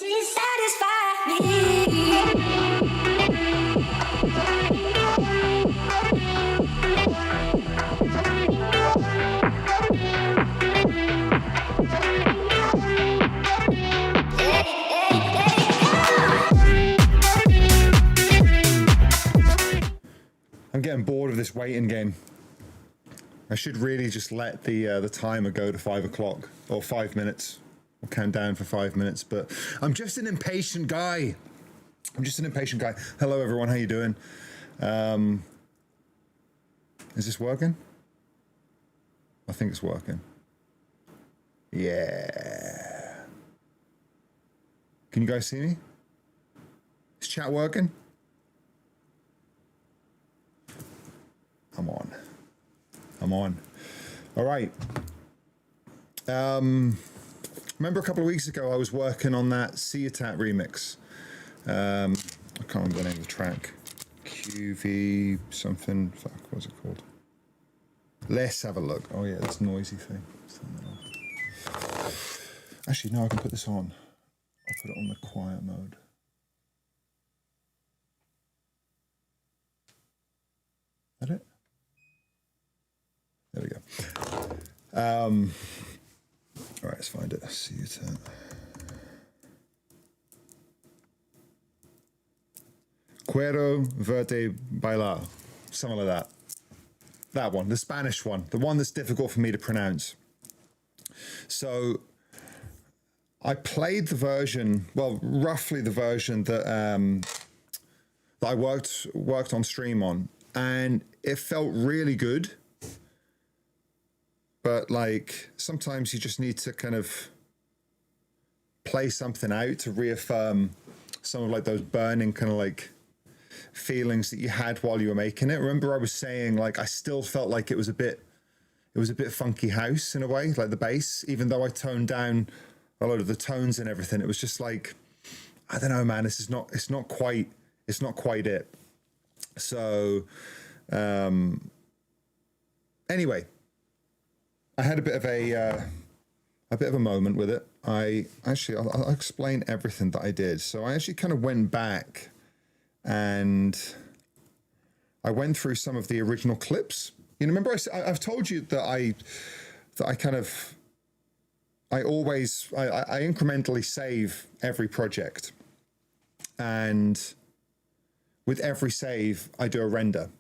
I'm getting bored of this waiting game. I should really just let the timer go to 5 o'clock or 5 minutes. I'll count down for 5 minutes, but I'm just an impatient guy. Hello, everyone. How you doing? Is this working? I think it's working. Yeah. Can you guys see me? Is chat working? I'm on. All right. Remember a couple of weeks ago I was working on that Sea Attack remix. I can't remember the name of the track. QV something. Fuck, what's it called? Let's have a look. Oh yeah, this noisy thing. Actually, no, I can put this on. I'll put it on the quiet mode. Is that it? There we go. All right, let's find it. See it. Quiero verte bailar. Something like that. That one, the Spanish one, the one that's difficult for me to pronounce. So I played the version, well, roughly the version that that I worked on stream on, and it felt really good. But like sometimes you just need to kind of play something out to reaffirm some of like those burning kind of like feelings that you had while you were making it. Remember I was saying like I still felt like it was a bit funky house in a way, like the bass, even though I toned down a lot of the tones and everything. It was just like, I don't know, man, it's not quite it. So anyway, I had a bit of a moment with it. I'll explain everything that I did. So I actually kind of went back and I went through some of the original clips. You know, remember I've told you that I incrementally save every project, and with every save I do a render,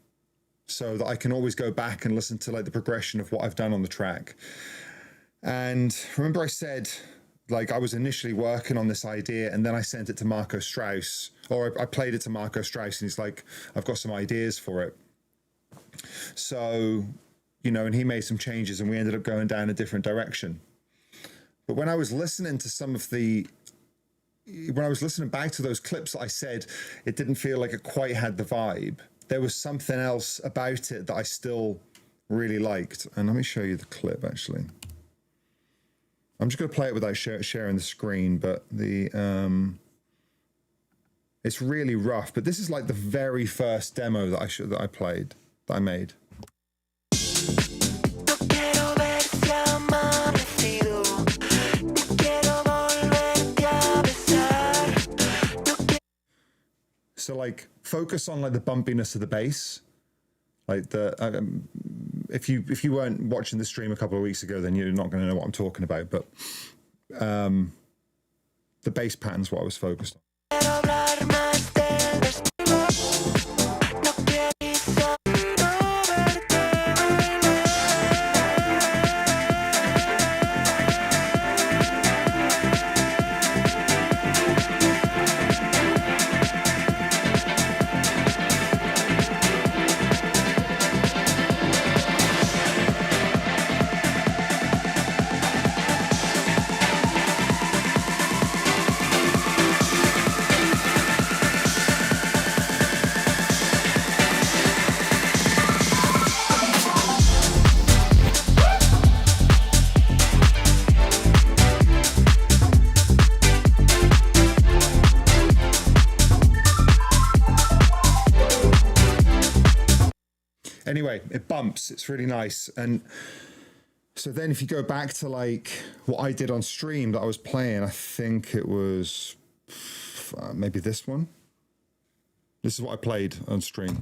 so that I can always go back and listen to like the progression of what I've done on the track. And remember I said, like I was initially working on this idea and then I sent it to Marco Strauss, or I played it to Marco Strauss and he's like, I've got some ideas for it. So, you know, and he made some changes and we ended up going down a different direction. But when I was listening to when I was listening back to those clips that I said, it didn't feel like it quite had the vibe. There was something else about it that I still really liked. And let me show you the clip, actually. I'm just going to play it without sharing the screen, but it's really rough. But this is like the very first demo that I made. So like focus on like the bumpiness of the bass, like if you weren't watching the stream a couple of weeks ago, then you're not going to know what I'm talking about. But the bass pattern's what I was focused on. Anyway, it bumps, it's really nice. And so then if you go back to like what I did on stream that I was playing, I think it was maybe this one. This is what I played on stream.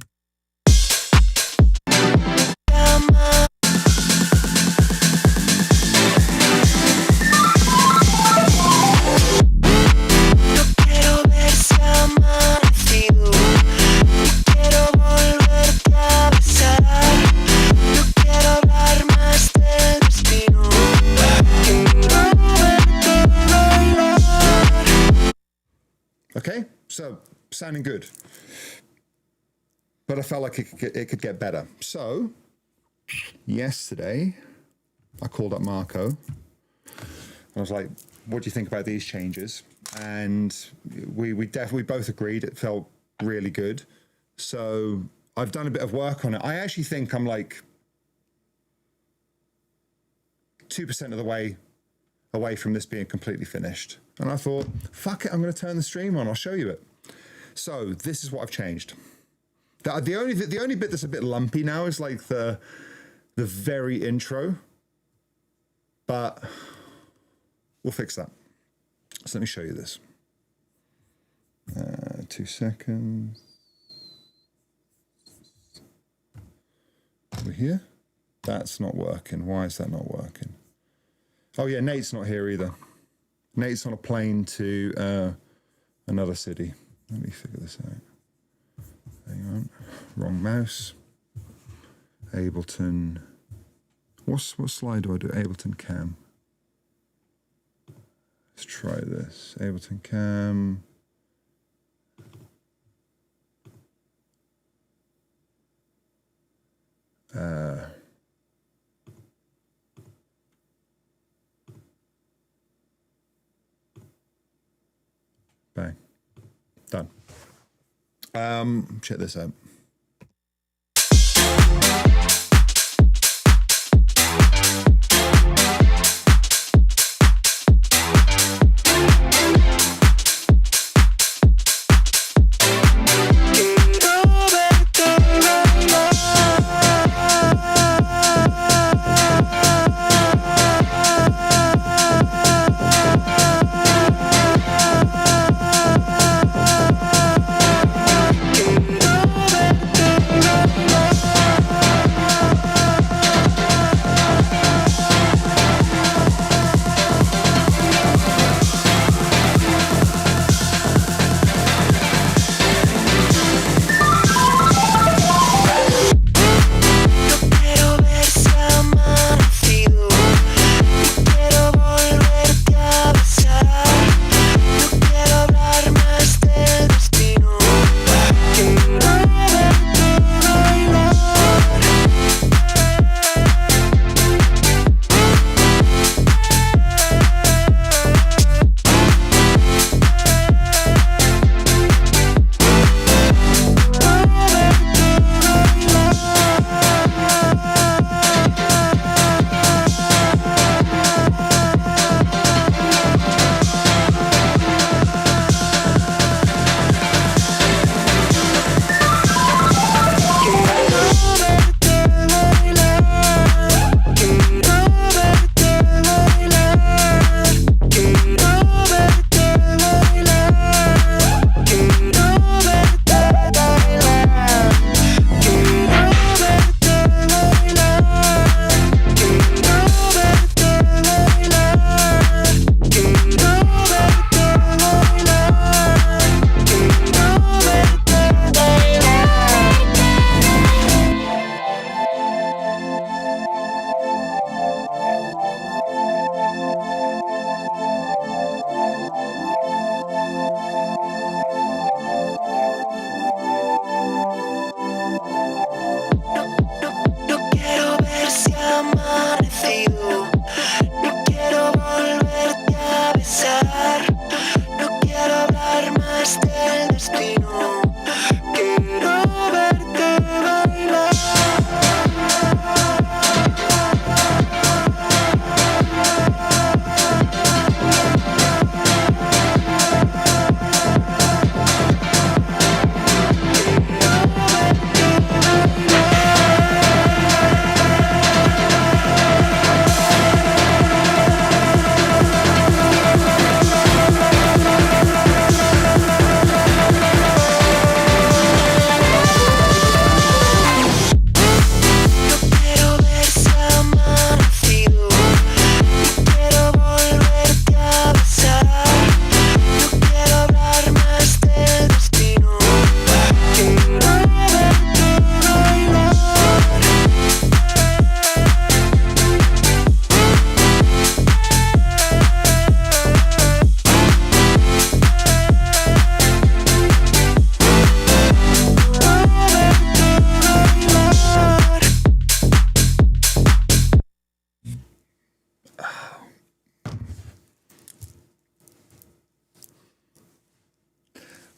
Okay, so sounding good, but I felt like it could get better. So yesterday I called up Marco. I was like, what do you think about these changes? And we definitely both agreed it felt really good. So I've done a bit of work on it. I actually think I'm like 2% of the way away from this being completely finished. And I thought, fuck it, I'm going to turn the stream on. I'll show you it. So this is what I've changed. The only bit that's a bit lumpy now is like the very intro, but we'll fix that. So let me show you this. 2 seconds. Over here. That's not working. Why is that not working? Oh yeah, Nate's not here either. Nate's on a plane to another city. Let me figure this out. Hang on. Wrong mouse. Ableton. What slide do I do? Ableton Cam. Let's try this. Ableton Cam. Bang. Done. Check this out.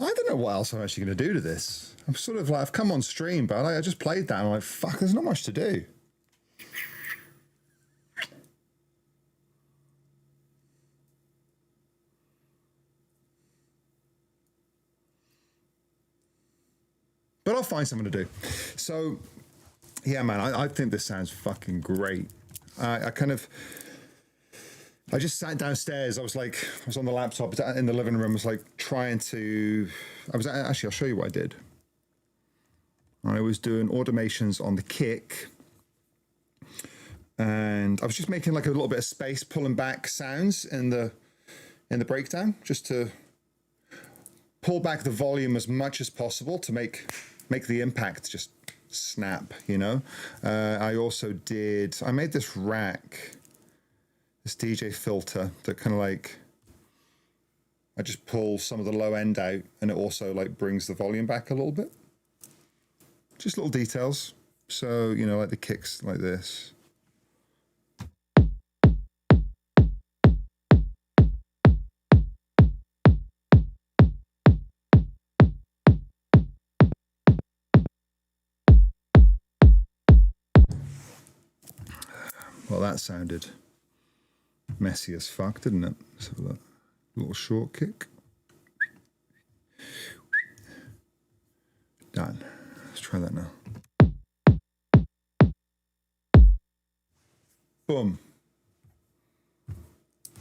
I don't know what else I'm actually going to do to this. I'm sort of like, I've come on stream, but I just played that and I'm like, fuck, there's not much to do. But I'll find something to do. So, yeah, man, I think this sounds fucking great. I just sat downstairs. I was on the laptop in the living room. I was like trying to, actually, I'll show you what I did. I was doing automations on the kick. And I was just making like a little bit of space, pulling back sounds in the breakdown, just to pull back the volume as much as possible to make the impact just snap, you know. I made this rack, this DJ filter that kind of like, I just pull some of the low end out and it also like brings the volume back a little bit. Just little details. So, you know, like the kicks like this. Well, that sounded messy as fuck, didn't it? Let's have a look. Little short kick. Done. Let's try that now. Boom.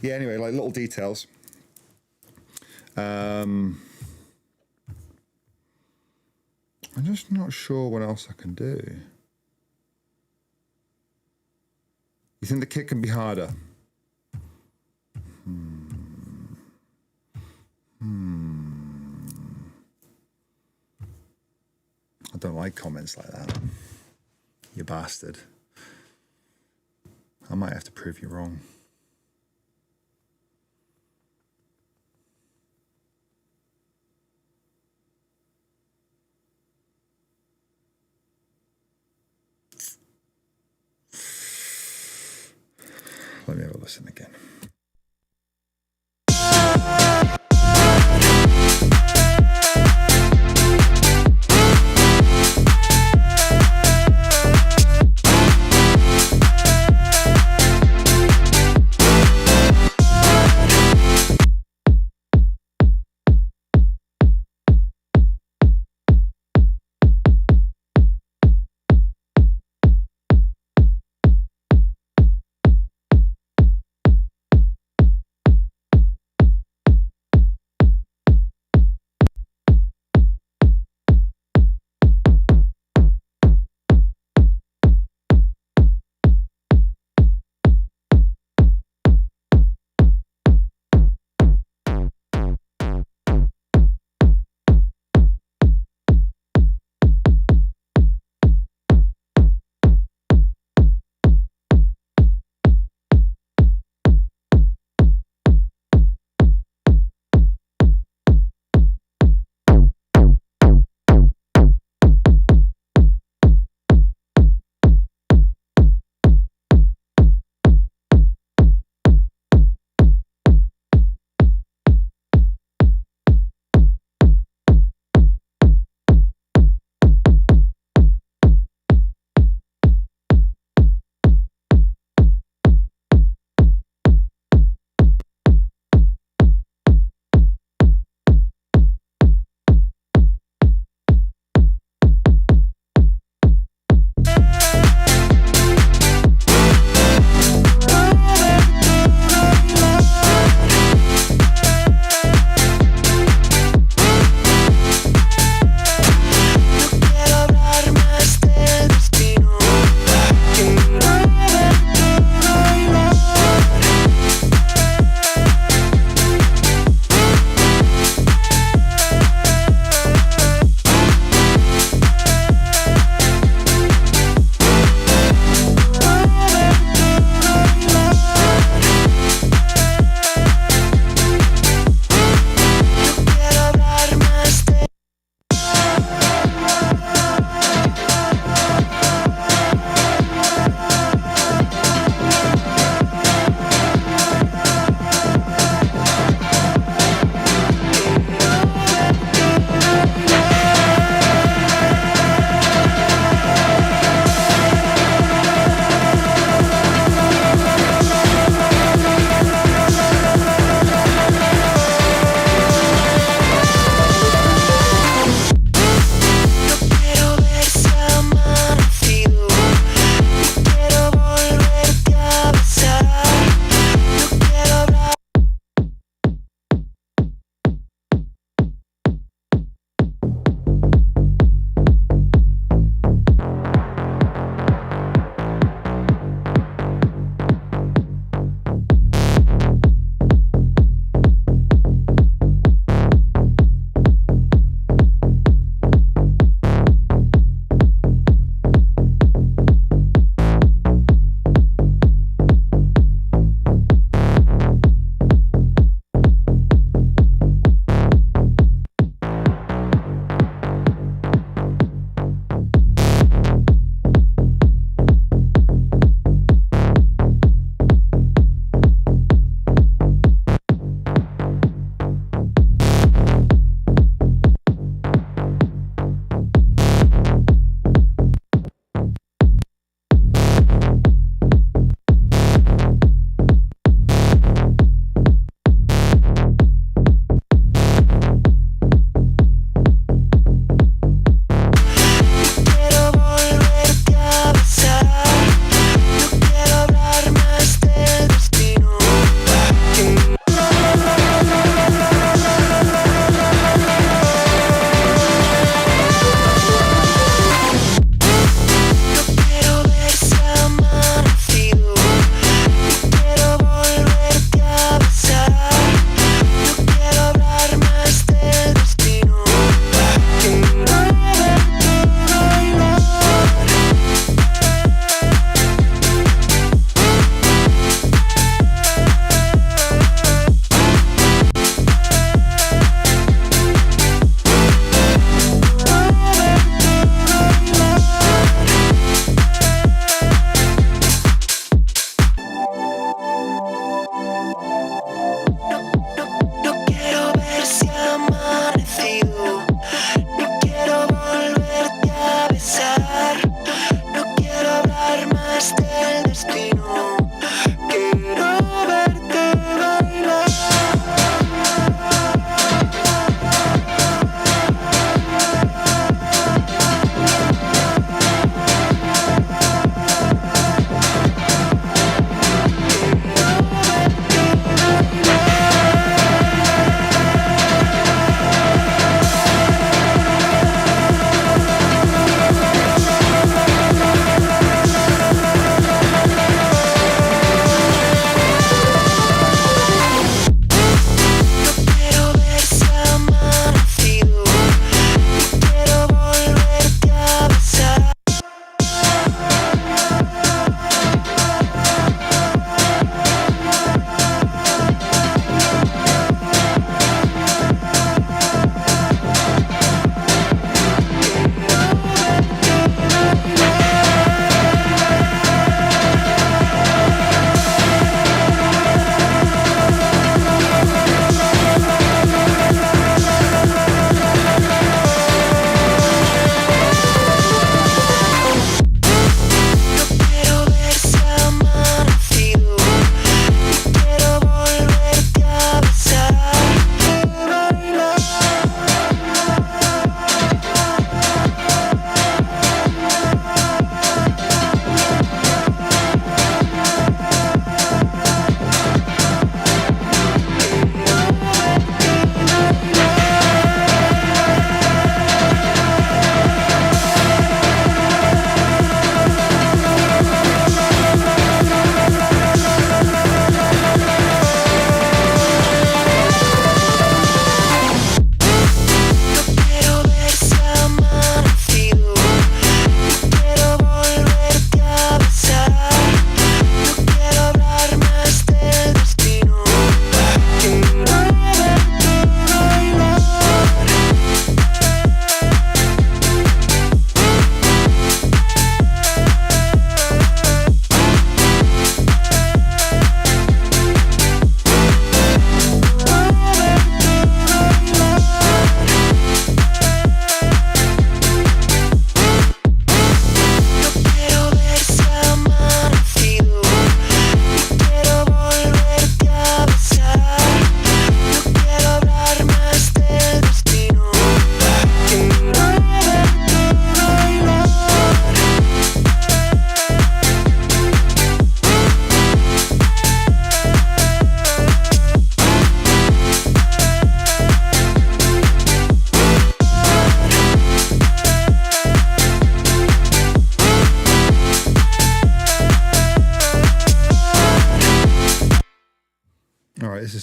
Yeah, anyway, like little details. I'm just not sure what else I can do. You think the kick can be harder? I don't like comments like that. You bastard. I might have to prove you wrong. Let me have a listen again.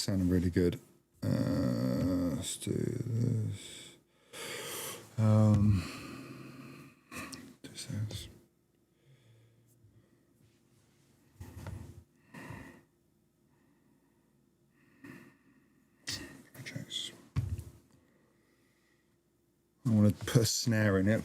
sounding really good. Let's do this. This is. Projects. I want to put a snare in it.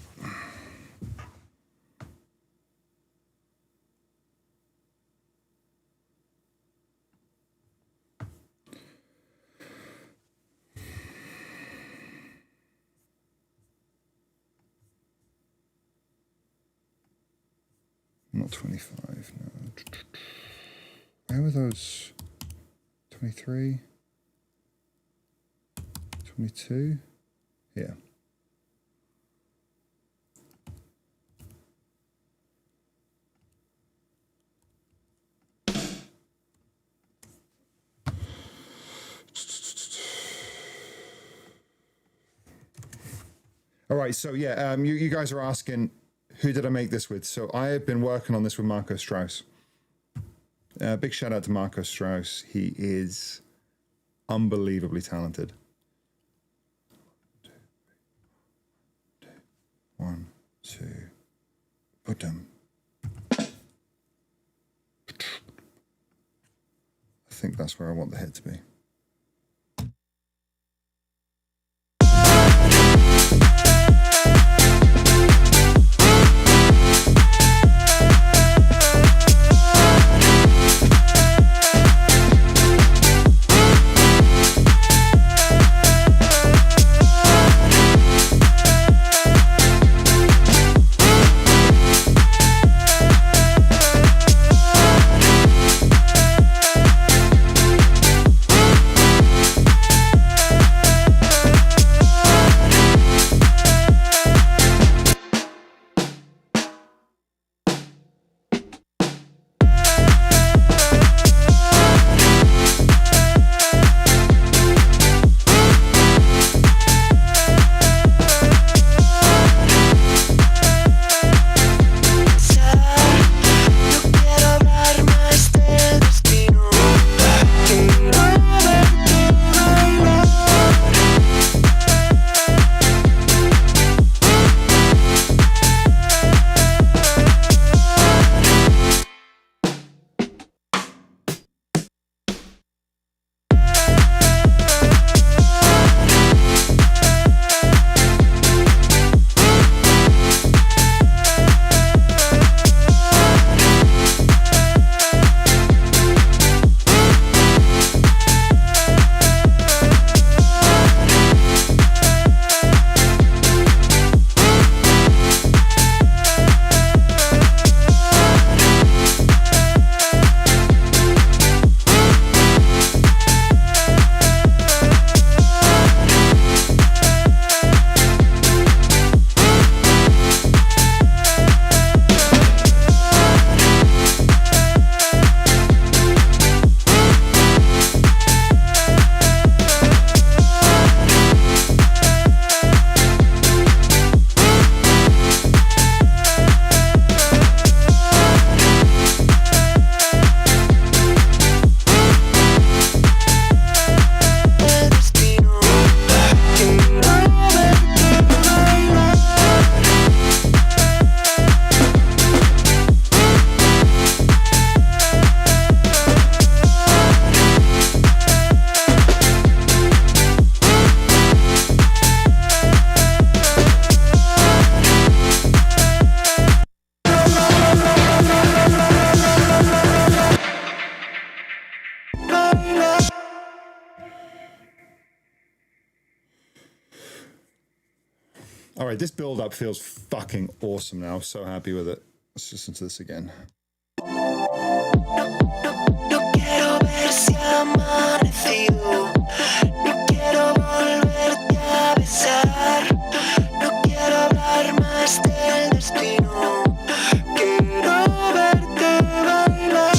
Not 25, no. Where were those? 23? 22? Yeah. All right, so yeah, you guys are asking, who did I make this with? So I have been working on this with Marco Strauss. Big shout out to Marco Strauss. He is unbelievably talented. 1, 2, put them. I think that's where I want the hit to be. All right, this build-up feels fucking awesome now. So happy with it. Let's listen to this again. No quiero ver si amanecido. No quiero volverte a besar. No quiero hablar más del destino. Quiero verte bailar.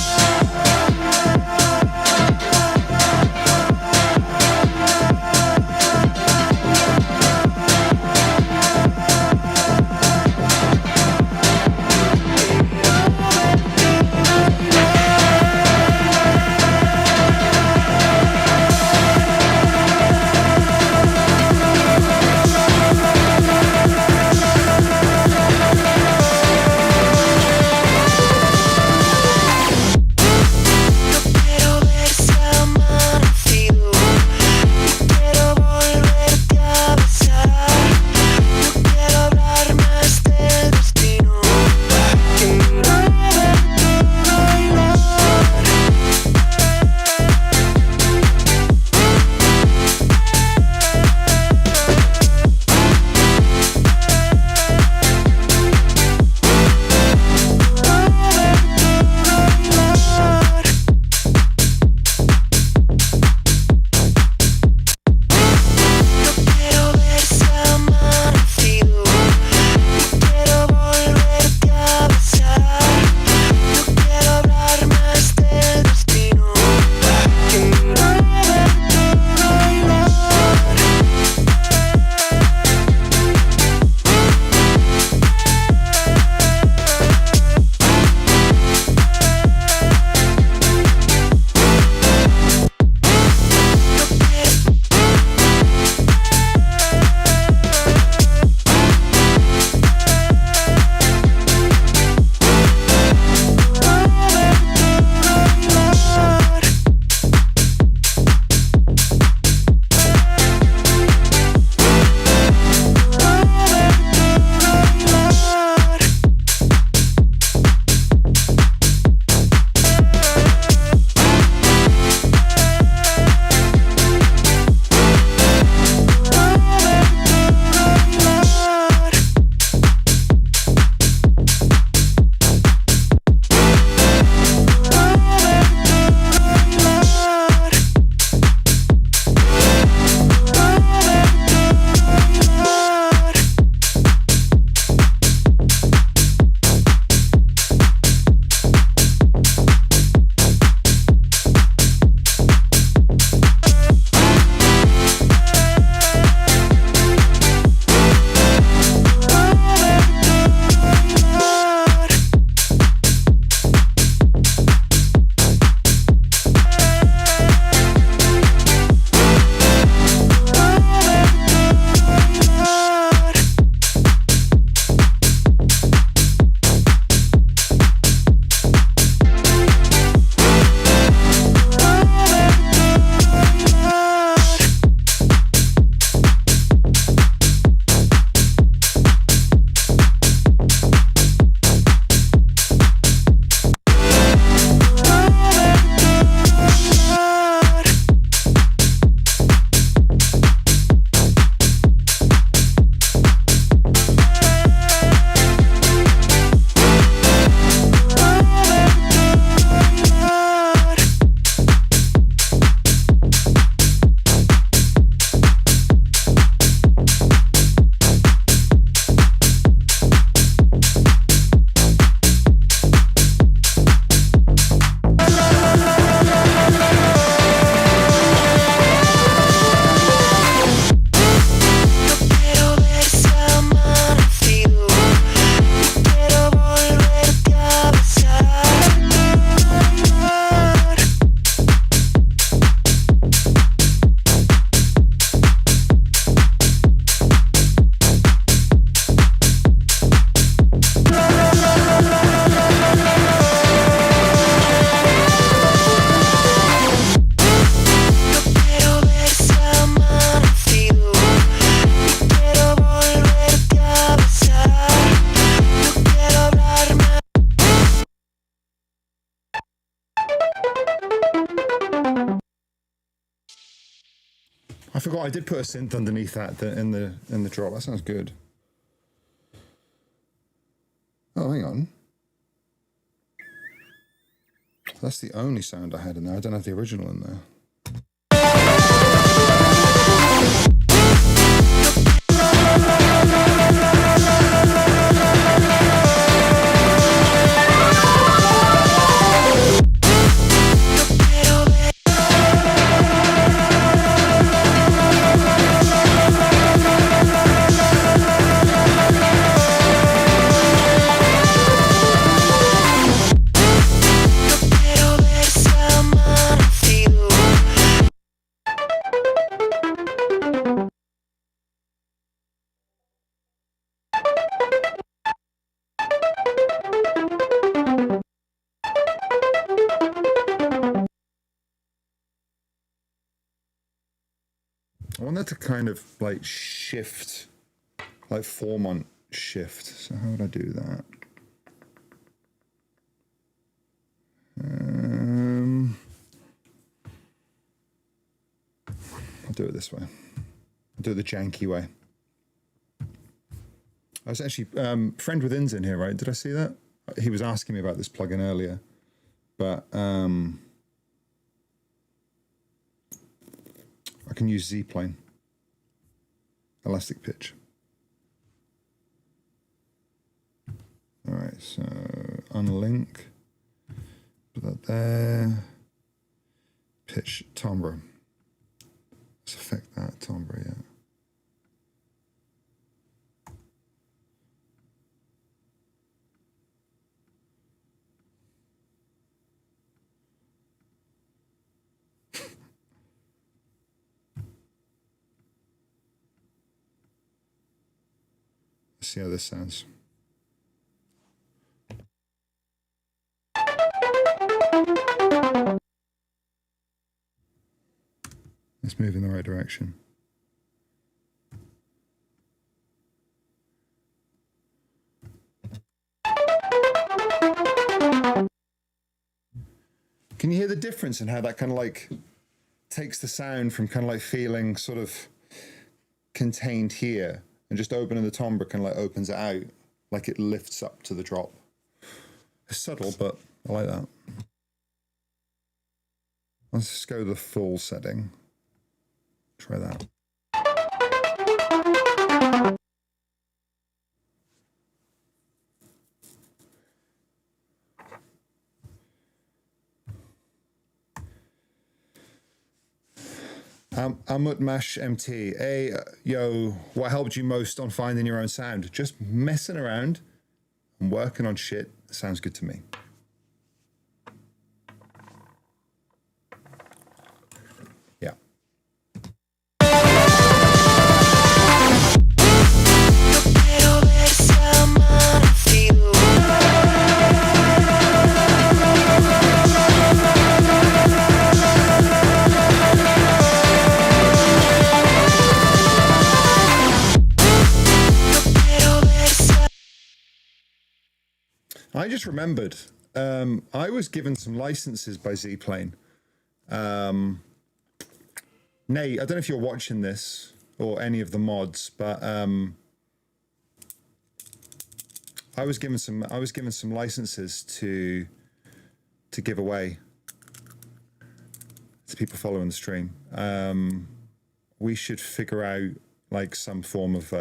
forgot I did put a synth underneath that in the drop. That sounds good. Oh, hang on. That's the only sound I had in there. I don't have the original in there. I want that to kind of like shift, like form on shift. So how would I do that? I'll do it this way. I'll do it the janky way. I was actually, Friend Within's in here, right? Did I see that? He was asking me about this plugin earlier, but I can use Z-Plane, elastic pitch. All right, so unlink, put that there, pitch timbre. Let's affect that timbre, yeah. See how this sounds. Let's move in the right direction. Can you hear the difference in how that kind of like takes the sound from kind of like feeling sort of contained here, and just opening the timbre kind of like opens it out, like it lifts up to the drop. It's subtle, but I like that. Let's just go to the full setting. Try that. Amut Mash MT. Hey, yo, what helped you most on finding your own sound? Just messing around and working on shit. Sounds good to me. Yeah. I just remembered, I was given some licenses by Z-Plane. Nate, I don't know if you're watching this or any of the mods, but I was given some licenses to give away to people following the stream. We should figure out like some form of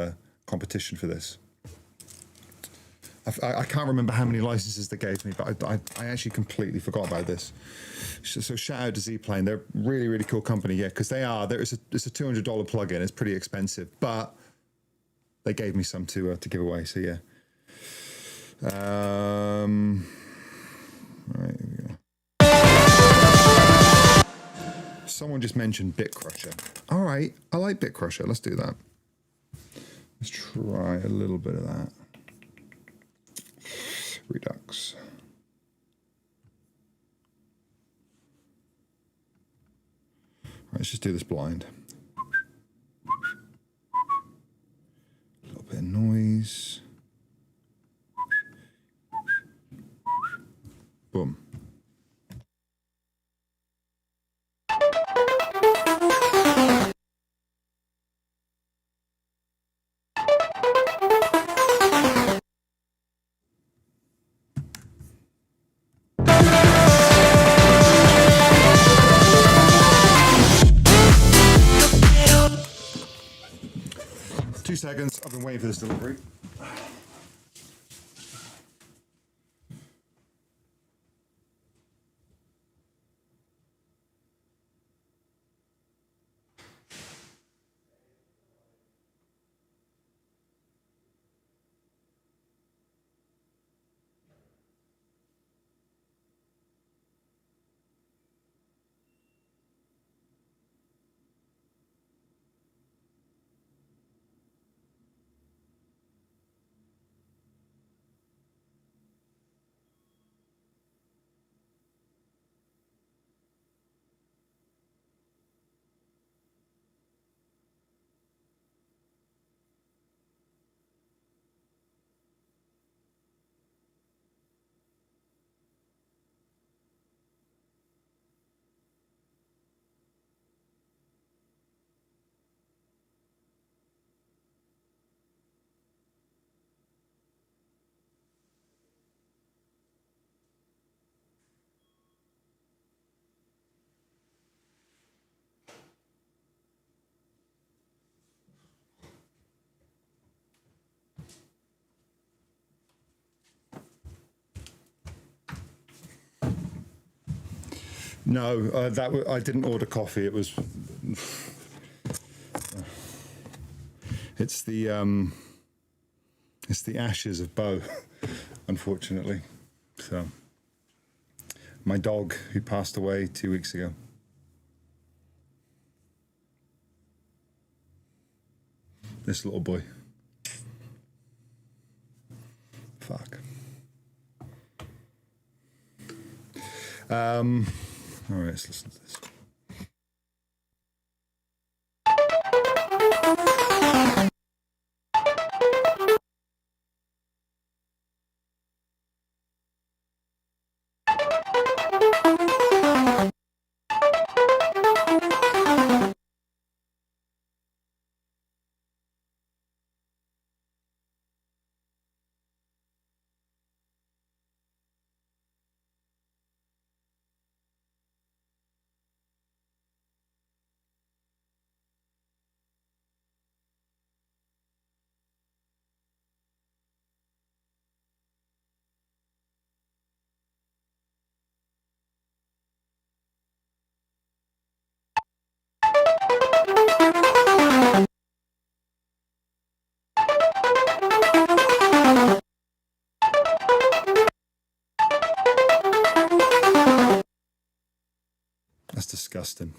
competition for this. I can't remember how many licenses they gave me, but I actually completely forgot about this. So shout out to Z-Plane. They're a really, really cool company, yeah, because it's a $200 plugin. It's pretty expensive, but they gave me some to give away. So yeah. All right, here we go. Someone just mentioned BitCrusher. All right, I like BitCrusher. Let's do that. Let's try a little bit of that. Redux. Right, let's just do this blind. A little bit of noise. Boom. 2 seconds. I've been waiting for this delivery. No, I didn't order coffee. It was. It's the ashes of Bo, unfortunately. So, my dog who passed away 2 weeks ago. This little boy. Fuck. All right, let's listen to this. That's disgusting.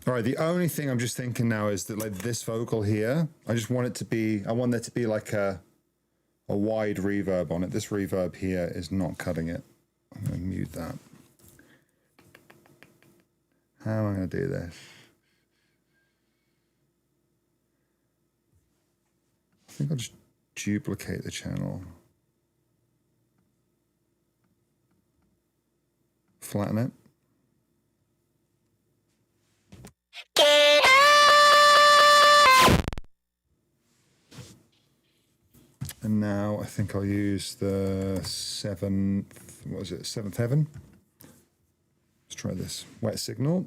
All right, the only thing I'm just thinking now is that like this vocal here, I just want it to be, I want there to be like a wide reverb on it. This reverb here is not cutting it. I'm going to mute that. How am I going to do this? I think I'll just duplicate the channel. Flatten it. And now I think I'll use the seventh, what was it, Seventh Heaven? Let's try this. Wet Signal.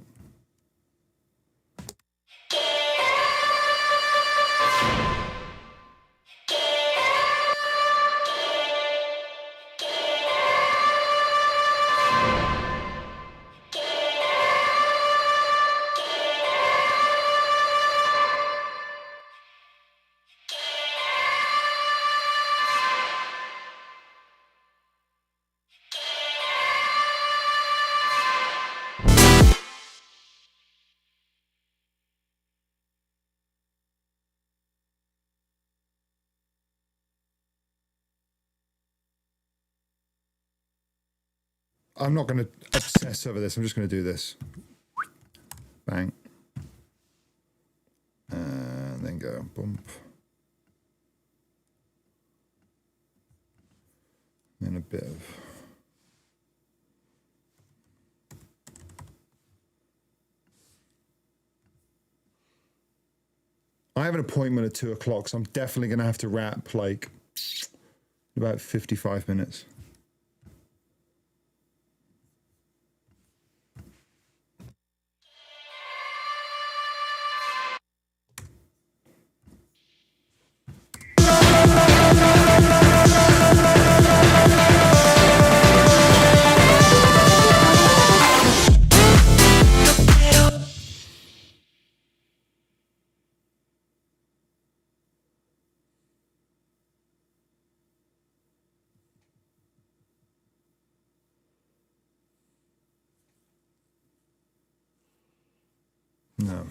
I'm not going to obsess over this. I'm just going to do this. Bang. And then go bump. And a bit of... I have an appointment at 2 o'clock, so I'm definitely going to have to wrap like about 55 minutes. No.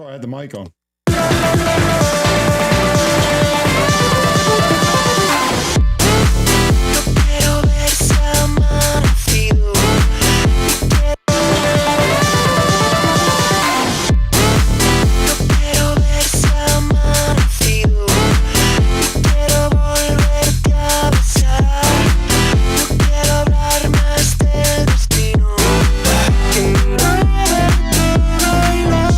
sorry, I had the mic on. Quiero ver si ha amanecido. Quiero ver si ha amanecido. Quiero volverte a besar. No quiero hablar más del destino. Quiero verte bailar.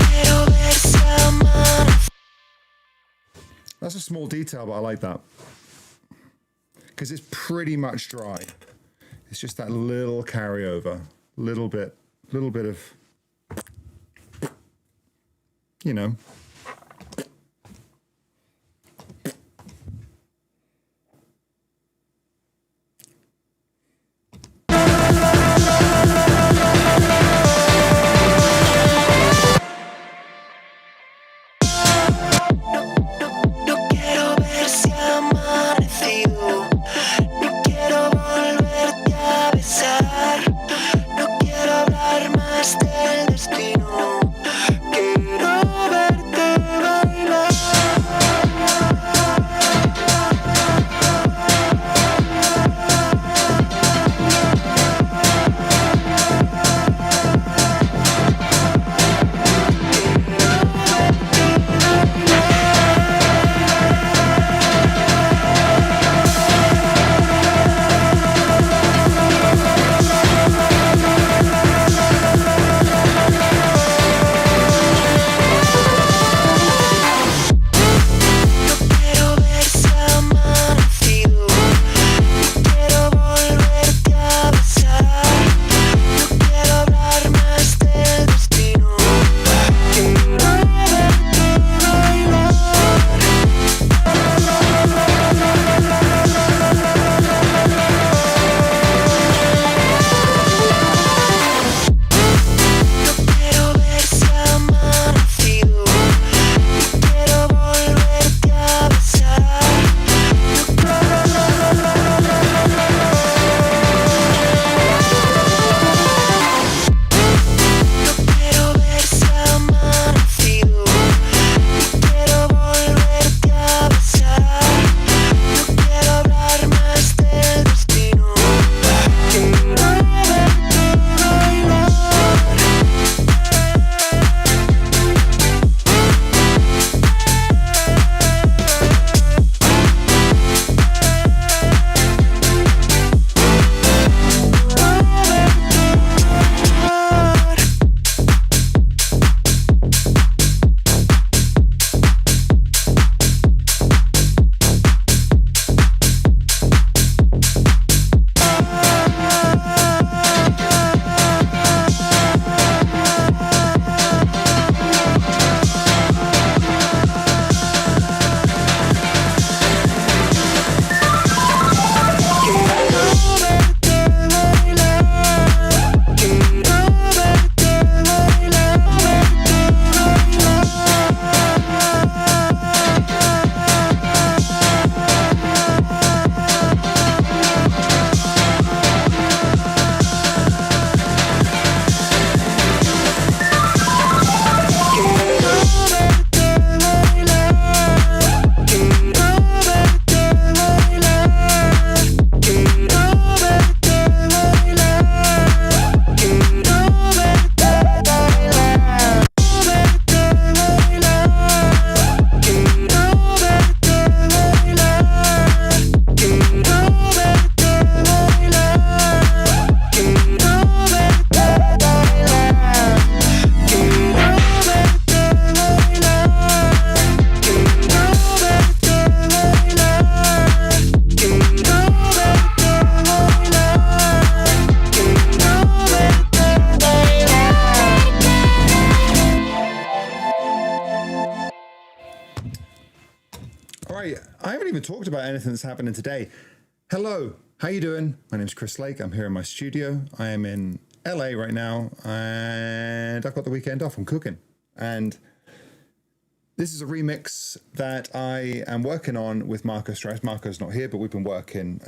Quiero ver si ha amanecido. That's a small detail, but I like that. Because it's pretty much dry. It's just that little carryover, little bit of, you know. No quiero ver si ha amanecido. No quiero volverte a besar. No quiero hablar más del destino. Quiero verte bailar. Quiero ver si ha amanecido. Quiero volverte a besar. No quiero hablar más del destino. Quiero verte bailar. Quiero ver si ha amanecido. Quiero volverte a besar. Quiero ver si ha amanecido. Quiero volverte a besar. No quiero hablar más del destino. Quiero verte bailar. All right, I haven't even talked about anything that's happening today. Hello, how you doing? My name's Chris Lake. I'm here in my studio. I am in LA right now, and I've got the weekend off. I'm cooking, and This is a remix that I am working on with Marco Strauss. Marco's not here, but we've been working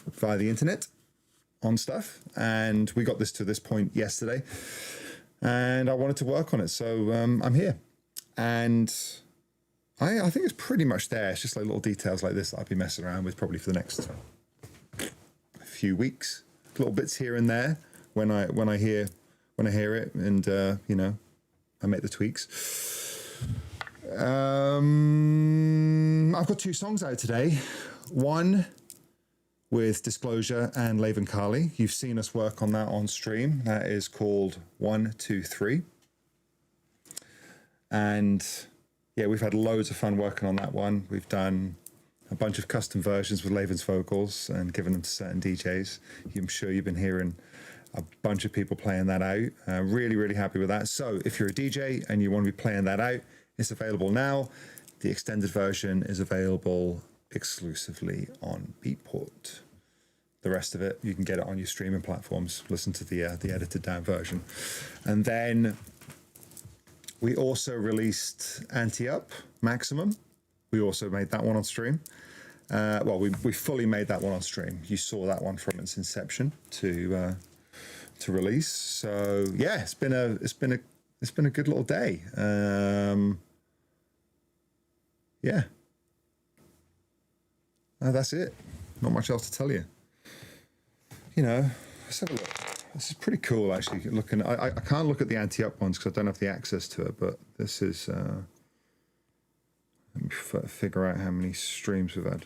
via the internet on stuff, and we got this to this point yesterday, and I wanted to work on it, so I'm here, and I think it's pretty much there. It's just like little details like this that I'll be messing around with probably for the next few weeks, little bits here and there when I hear it, and you know, I make the tweaks. I've got 2 songs out today. One with Disclosure and Laven Carly. You've seen us work on that on stream. That is called 1, 2, 3. And yeah, we've had loads of fun working on that one. We've done a bunch of custom versions with Laven's vocals and given them to certain DJs. I'm sure you've been hearing a bunch of people playing that out. Really, really happy with that. So if you're a DJ and you want to be playing that out, it's available now. The extended version is available exclusively on Beatport. The rest of it, you can get it on your streaming platforms. Listen to the edited down version. And then we also released Anti-Up Maximum. We also made that one on stream. Well, we fully made that one on stream. You saw that one from its inception to release. So yeah, it's been a good little day. Yeah. That's it. Not much else to tell you. You know, let's have a look. This is pretty cool, actually. Looking, I can't look at the Anti-Up ones because I don't have the access to it, but this is. Let me figure out how many streams we've had.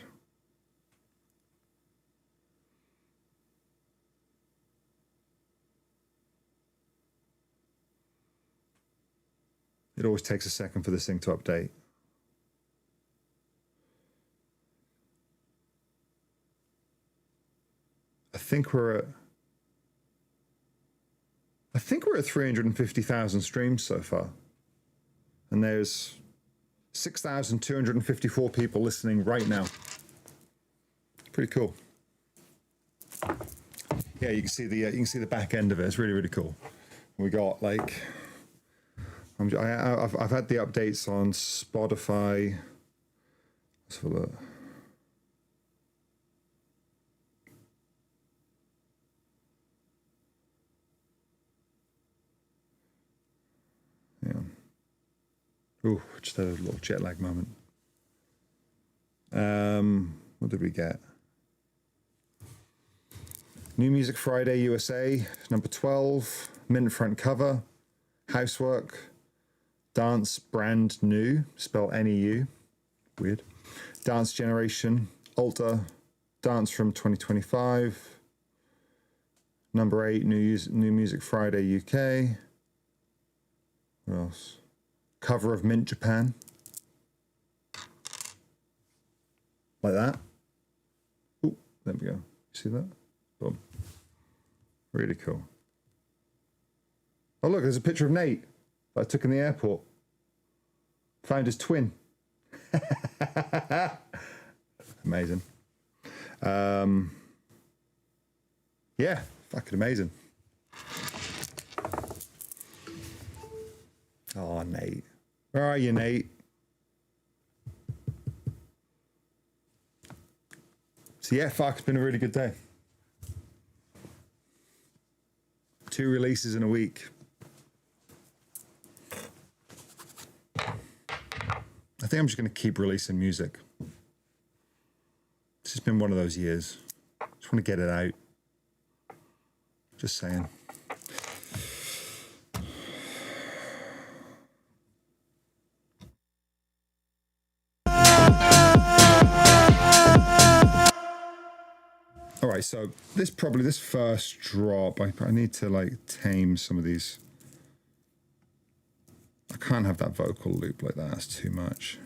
It always takes a second for this thing to update. I think we're at 350,000 streams so far. And there's 6,254 people listening right now. Pretty cool. Yeah, you can see the back end of it. It's really, really cool. We got like I've had the updates on Spotify. Let's have a look. Ooh, just had a little jet lag moment. What did we get? New Music Friday USA, number 12. Mint front cover. Housework. Dance Brand New, spelled N-E-U. Weird. Dance Generation. Alta. Dance from 2025. Number 8, New Music Friday UK. What else? Cover of Mint Japan. Like that. Oh, there we go. See that? Boom. Really cool. Oh, look, there's a picture of Nate that I took in the airport. Found his twin. Amazing. Yeah, fucking amazing. Oh, Nate. Where are you, Nate? So yeah, fuck, it's been a really good day. 2 releases in a week. I think I'm just going to keep releasing music. It's just been one of those years. Just want to get it out. Just saying. All right, so this first drop, I need to like tame some of these. I can't have that vocal loop like that. That's too much.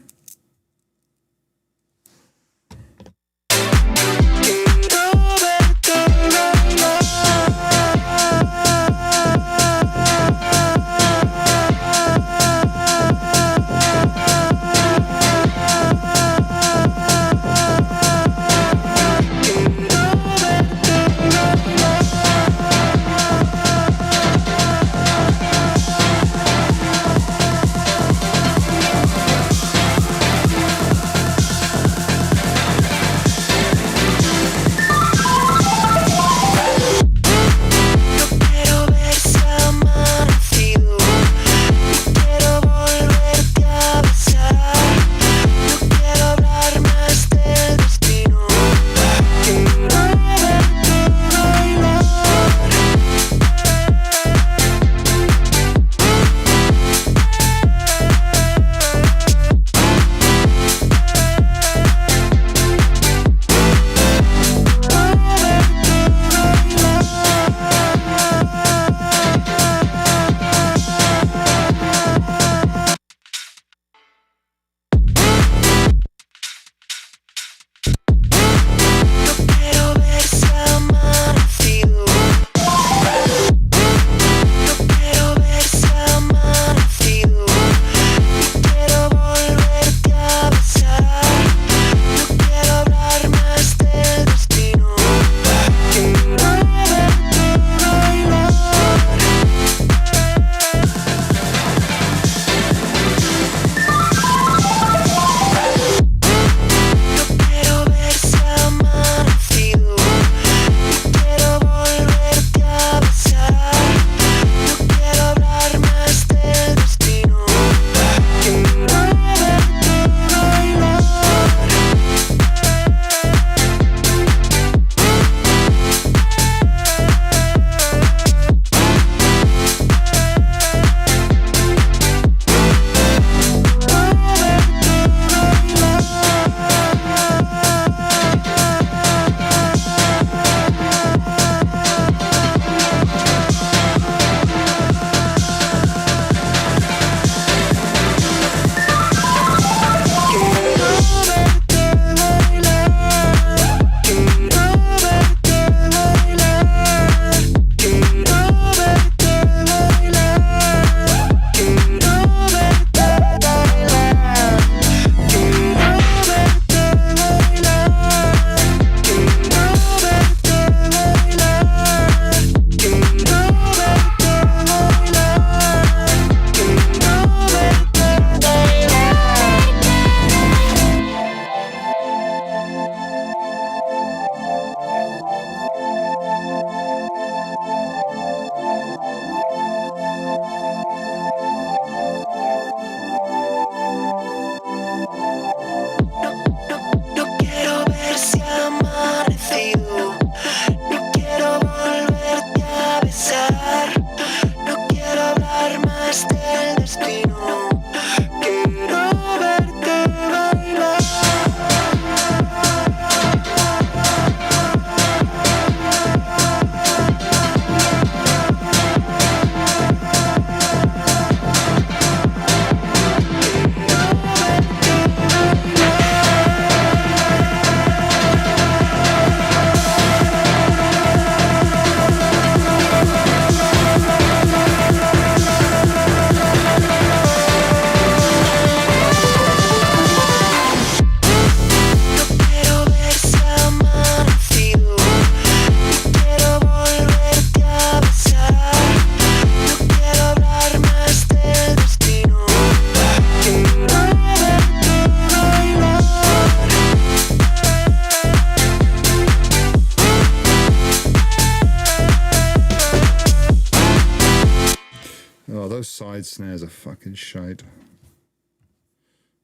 those side snares are fucking shite.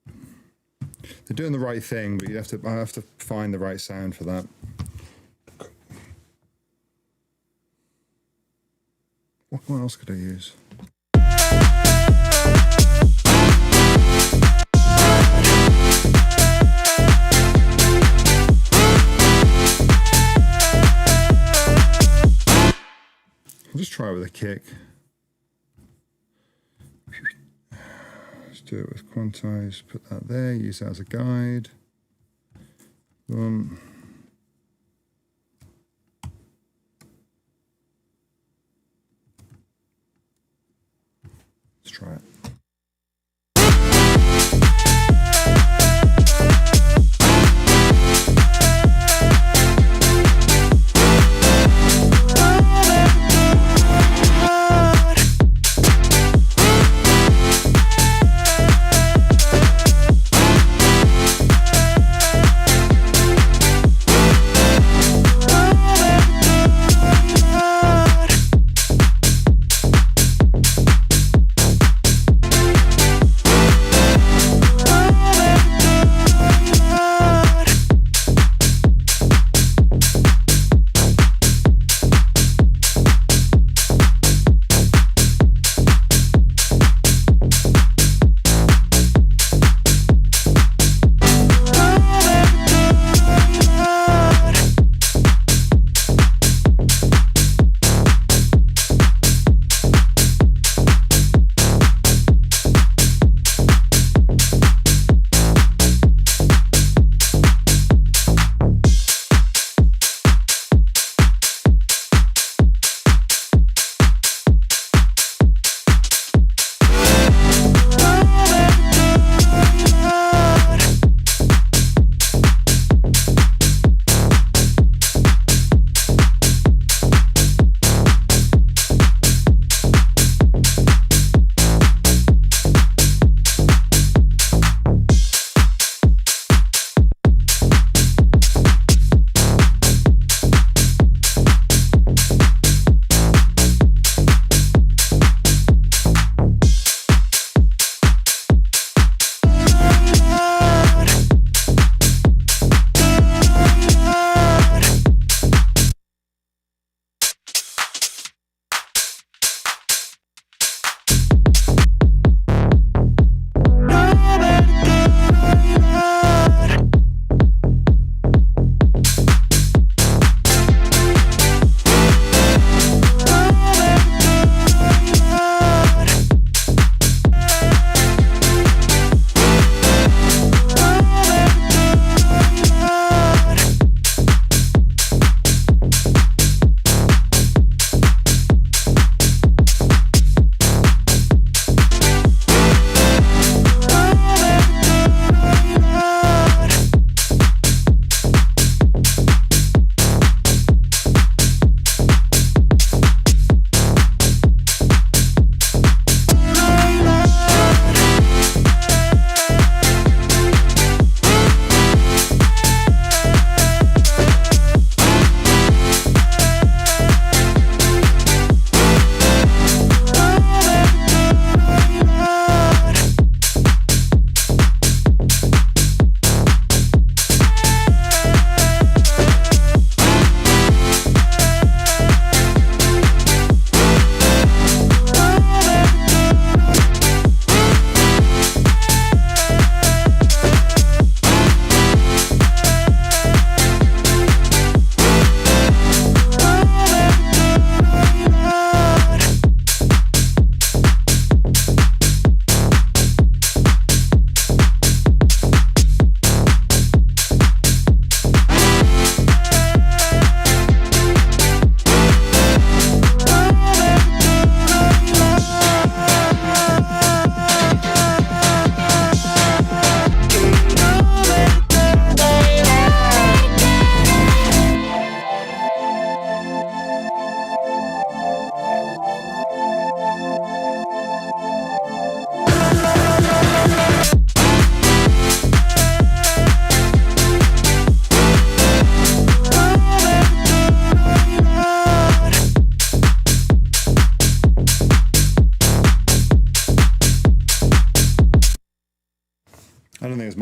They're doing the right thing, but I have to find the right sound for that. What else could I use? I'll just try it with a kick. Let's do it with quantize, put that there, use that as a guide. Boom. Let's try it.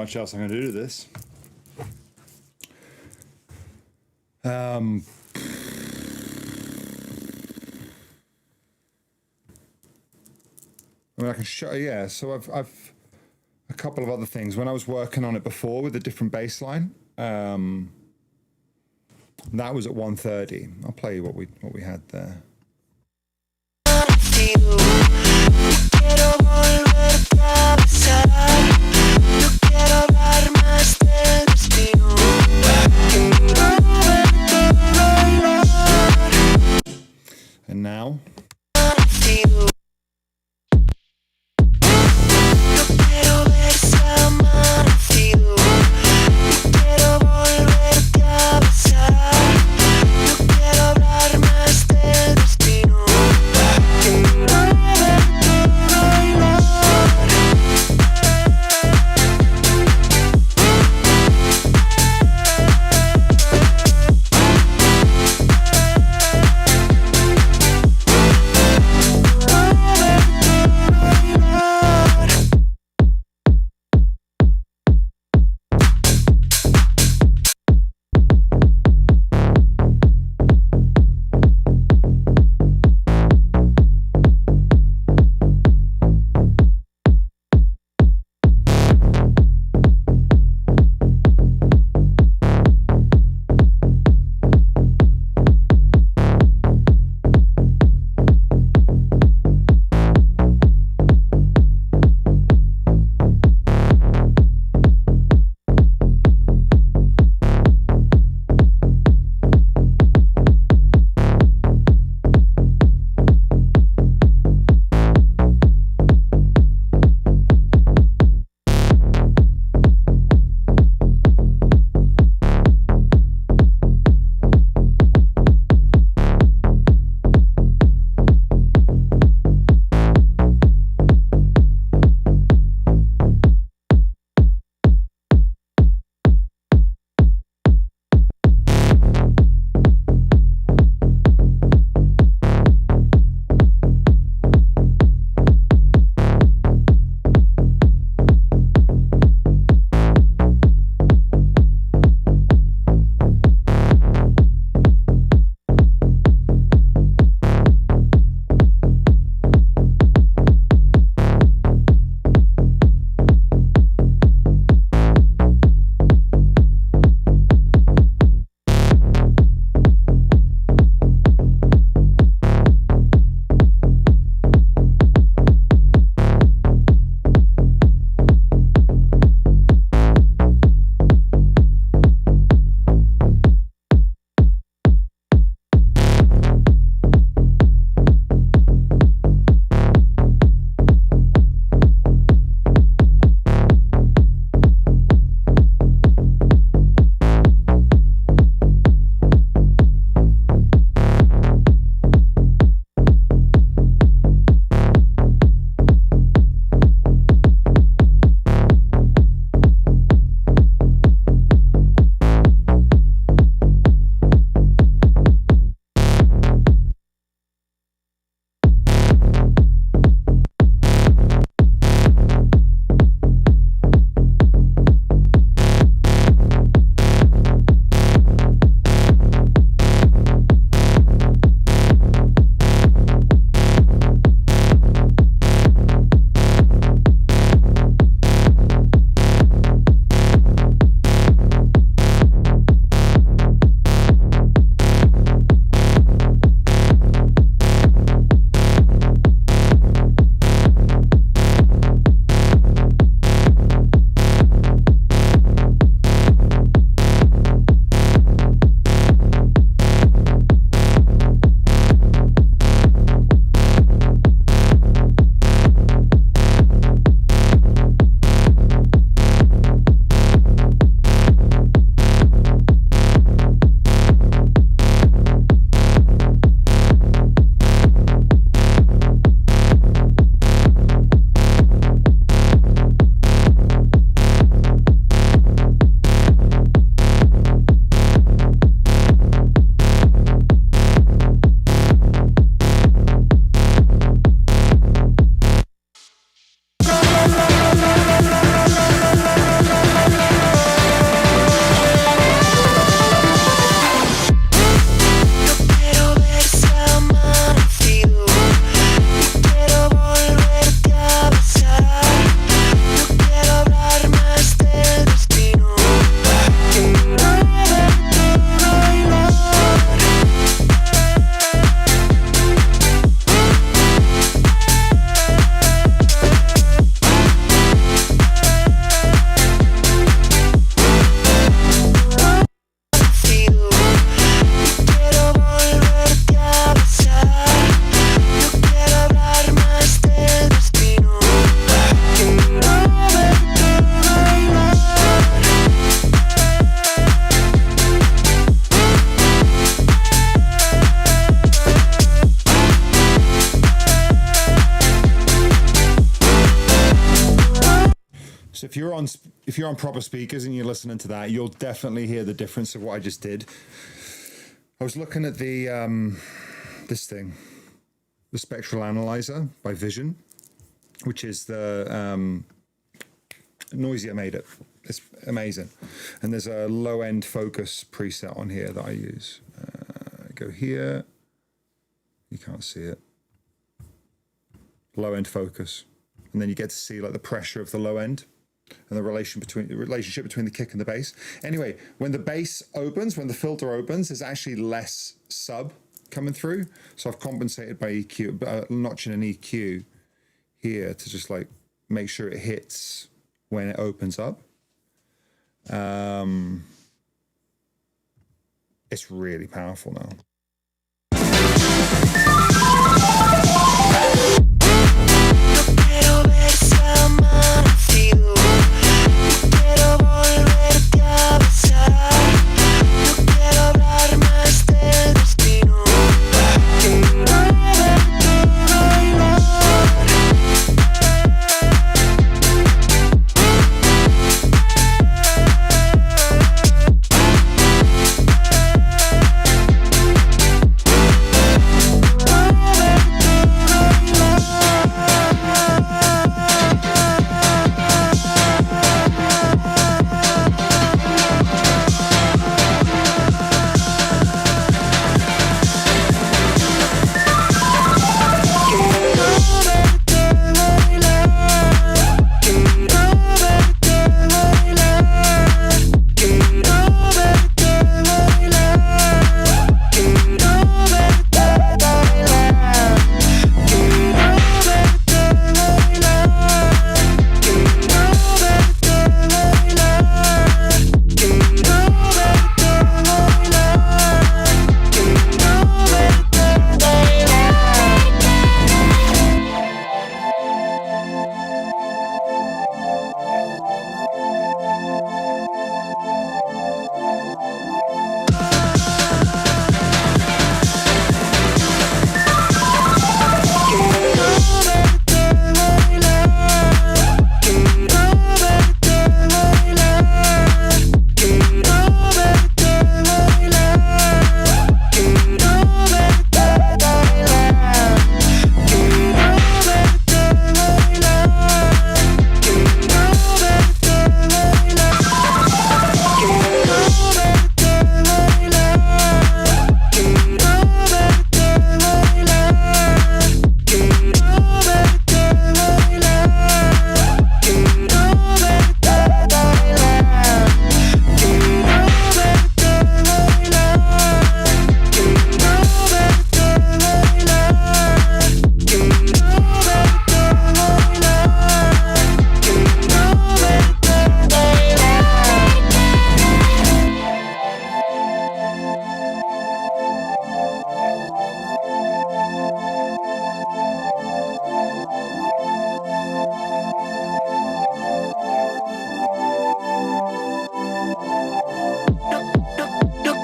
much else I'm going to do to this. I mean, I can show. Yeah, so I've a couple of other things. When I was working on it before with a different bass line, that was at 130. I'll play you what we had there. Quiero volverte a besar. No quiero hablar más del destino. And now. if you're on proper speakers and you're listening to that, you'll definitely hear the difference of what I just did. I was looking at the this thing, the Spectral Analyzer by Vision, which is the Noisia made it. It's amazing. And there's a low end focus preset on here that I use. Go here. You can't see it. Low end focus. And then you get to see like the pressure of the low end and the relationship between the kick and the bass. Anyway, when the bass opens, when the filter opens, there's actually less sub coming through. So I've compensated by EQ, notching an EQ here to just like make sure it hits when it opens up. It's really powerful now.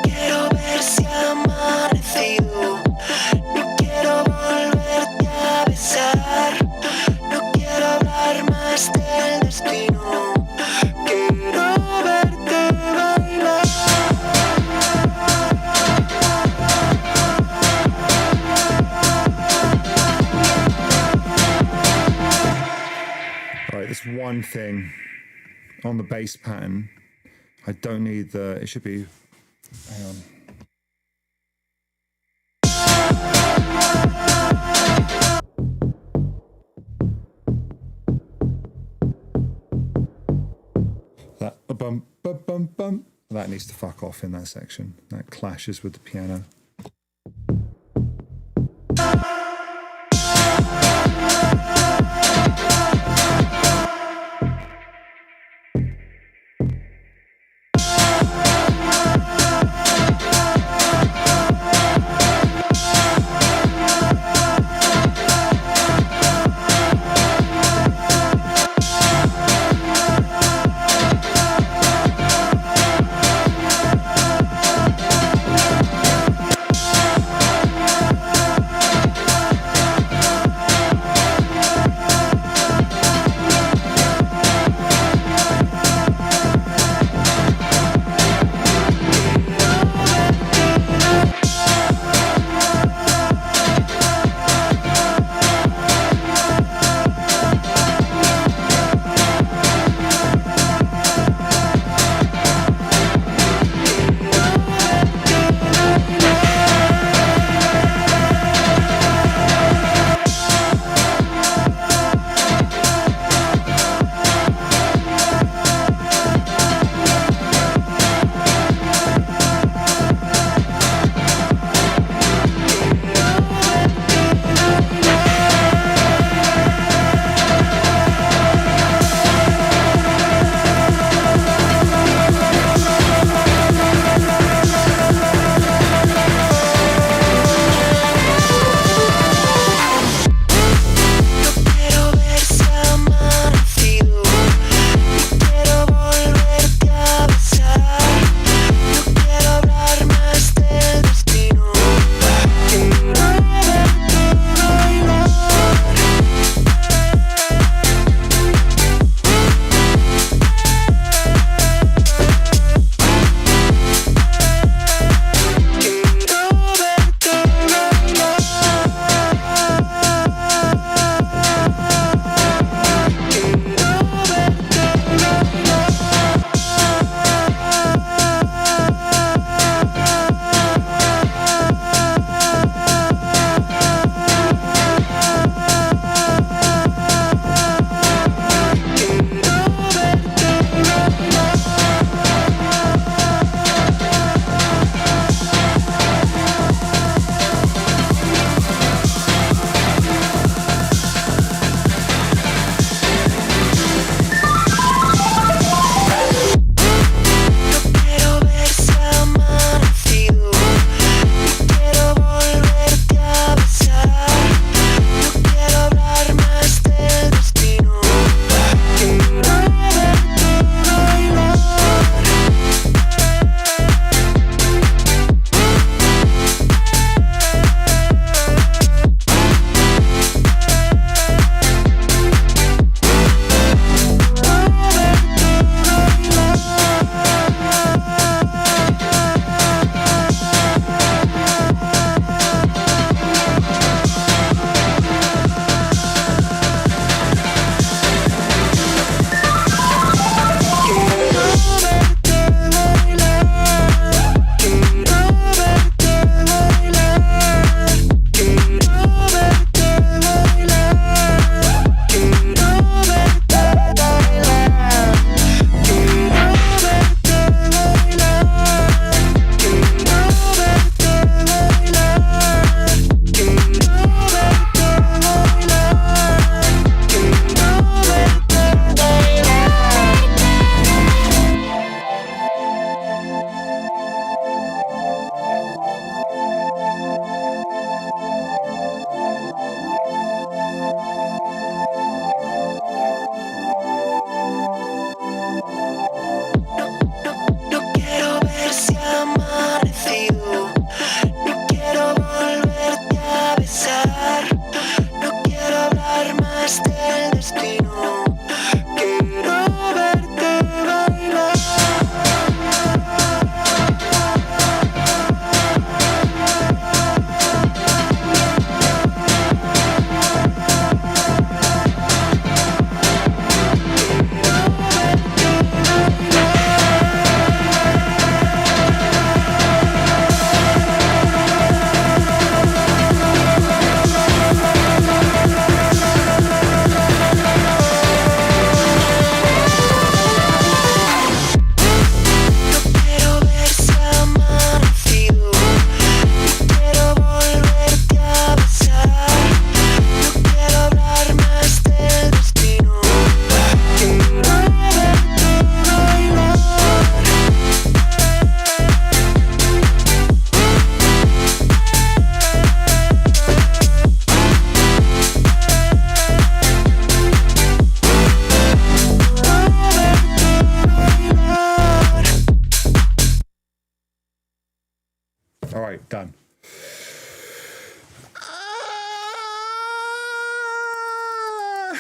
Quiero ver si amanecido. No quiero volverte a besar. No quiero hablar más del destino. Quiero verte bailar. One thing on the bass pattern, I don't need it should be, hang on. That bum bum bum bum, that needs to fuck off in that section. That clashes with the piano.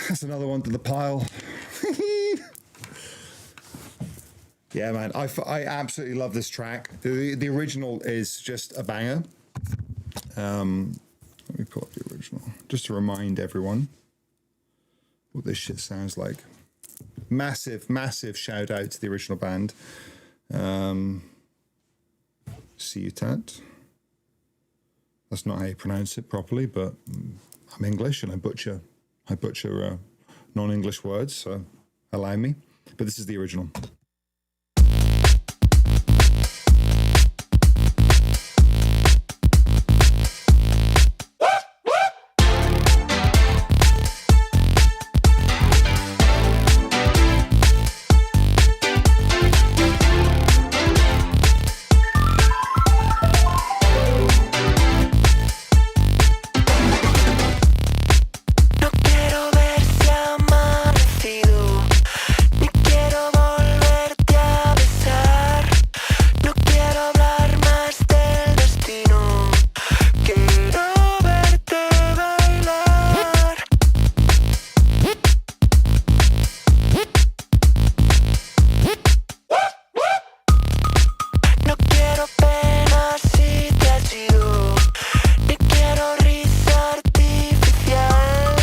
That's another one to the pile. Yeah, man, I absolutely love this track. The original is just a banger. Let me pull up the original just to remind everyone what this shit sounds like. Massive, massive shout out to the original band. Ciutat. That's not how you pronounce it properly, but I'm English and I butcher non-English words, so allow me. But this is the original. No quiero ver si ha amanecido, ni quiero volverte a besar. No quiero hablar más del destino, quiero verte bailar. No quiero penas si te has ido, ni quiero risa artificial.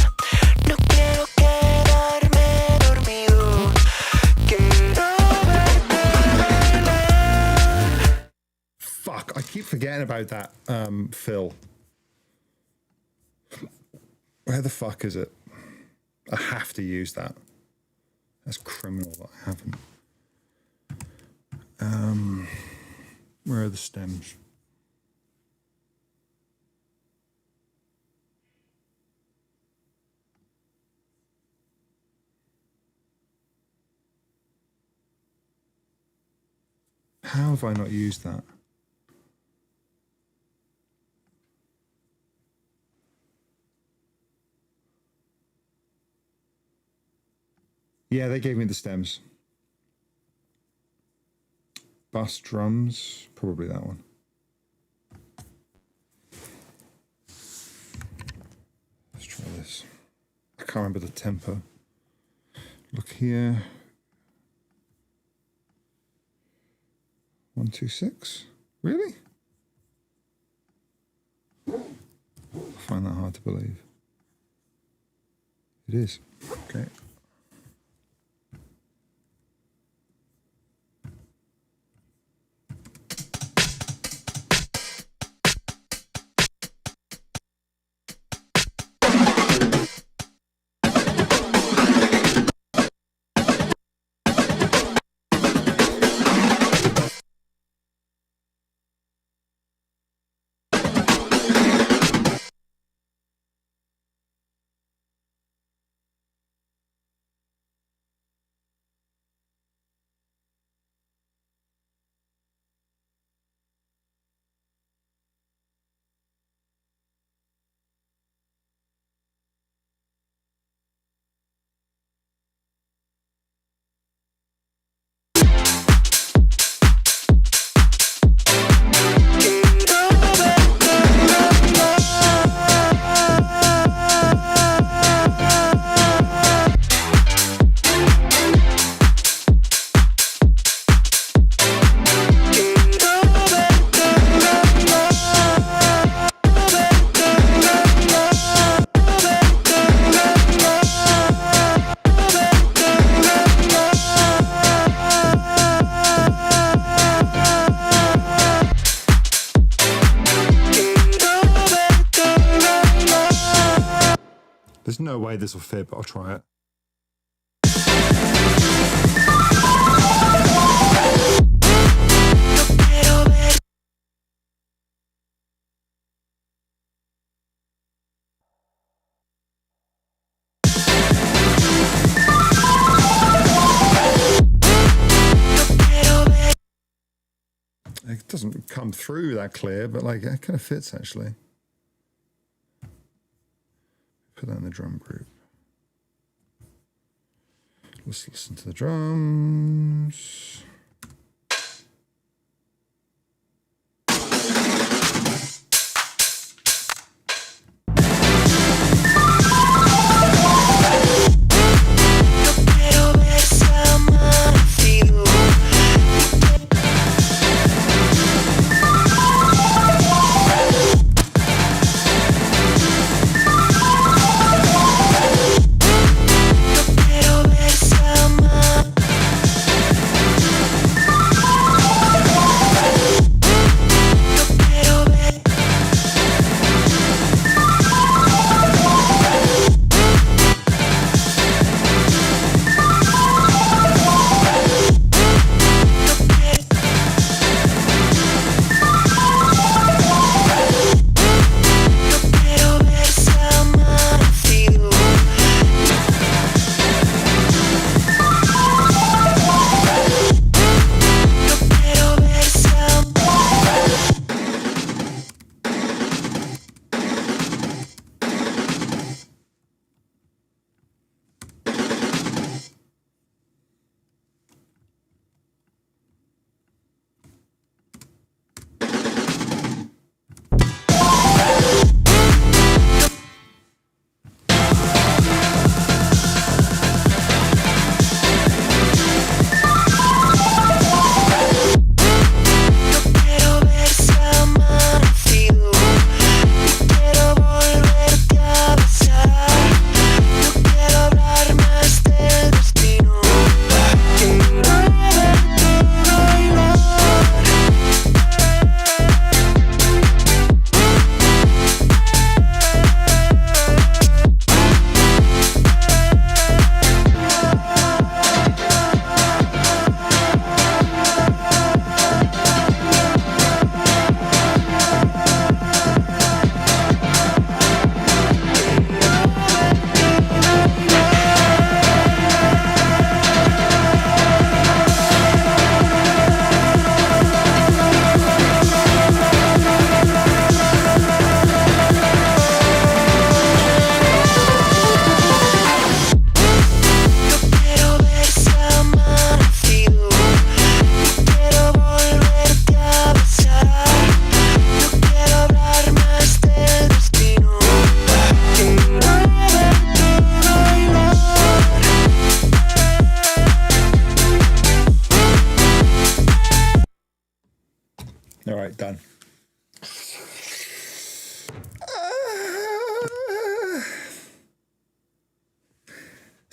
No quiero quedarme dormido, quiero verte bailar. Fuck, I keep forgetting about that, Phil. Where the fuck is it? I have to use that. That's criminal that I haven't. Where are the stems? How have I not used that? Yeah, they gave me the stems. Bass drums, probably that one. Let's try this. I can't remember the tempo. Look here. 1, 2, 6. Really? I find that hard to believe. It is. Okay. There's no way this will fit, but I'll try it. It doesn't come through that clear, but like it kind of fits actually. Put that in the drum group. Let's listen to the drums.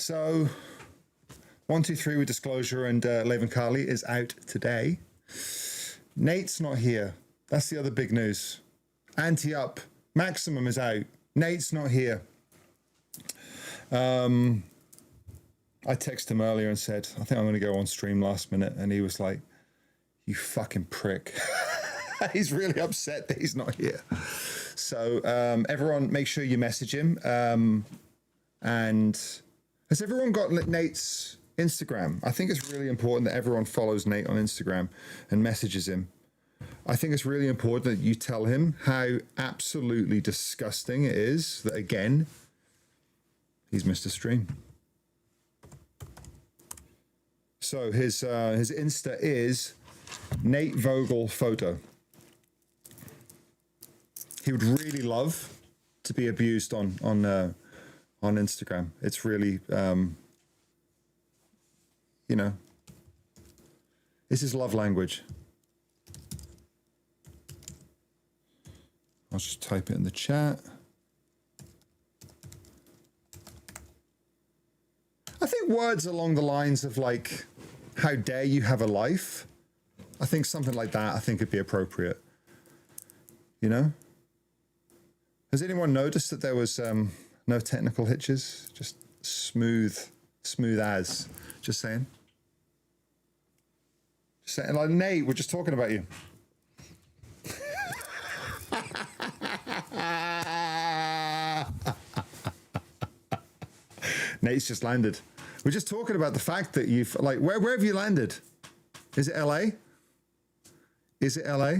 So 123 with Disclosure and Laven Carly is out today. Nate's not here. That's the other big news. Anti Up, Maximum is out. Nate's not here. I texted him earlier and said, I think I'm going to go on stream last minute. And he was like, you fucking prick. He's really upset that he's not here. So everyone, make sure you message him. And has everyone got Nate's Instagram? I think it's really important that everyone follows Nate on Instagram and messages him. I think it's really important that you tell him how absolutely disgusting it is that, again, he's missed a stream. So his Insta is Nate Vogel Photo. He would really love to be abused on Instagram. It's really, you know, this is love language. I'll just type it in the chat. I think words along the lines of like, how dare you have a life? I think something like that, I think would be appropriate. You know? Has anyone noticed that there was no technical hitches? Just smooth as. Just saying. Just saying, like, Nate, we're just talking about you. Nate's just landed. We're just talking about the fact that you've, like, where have you landed? Is it LA? Is it LA?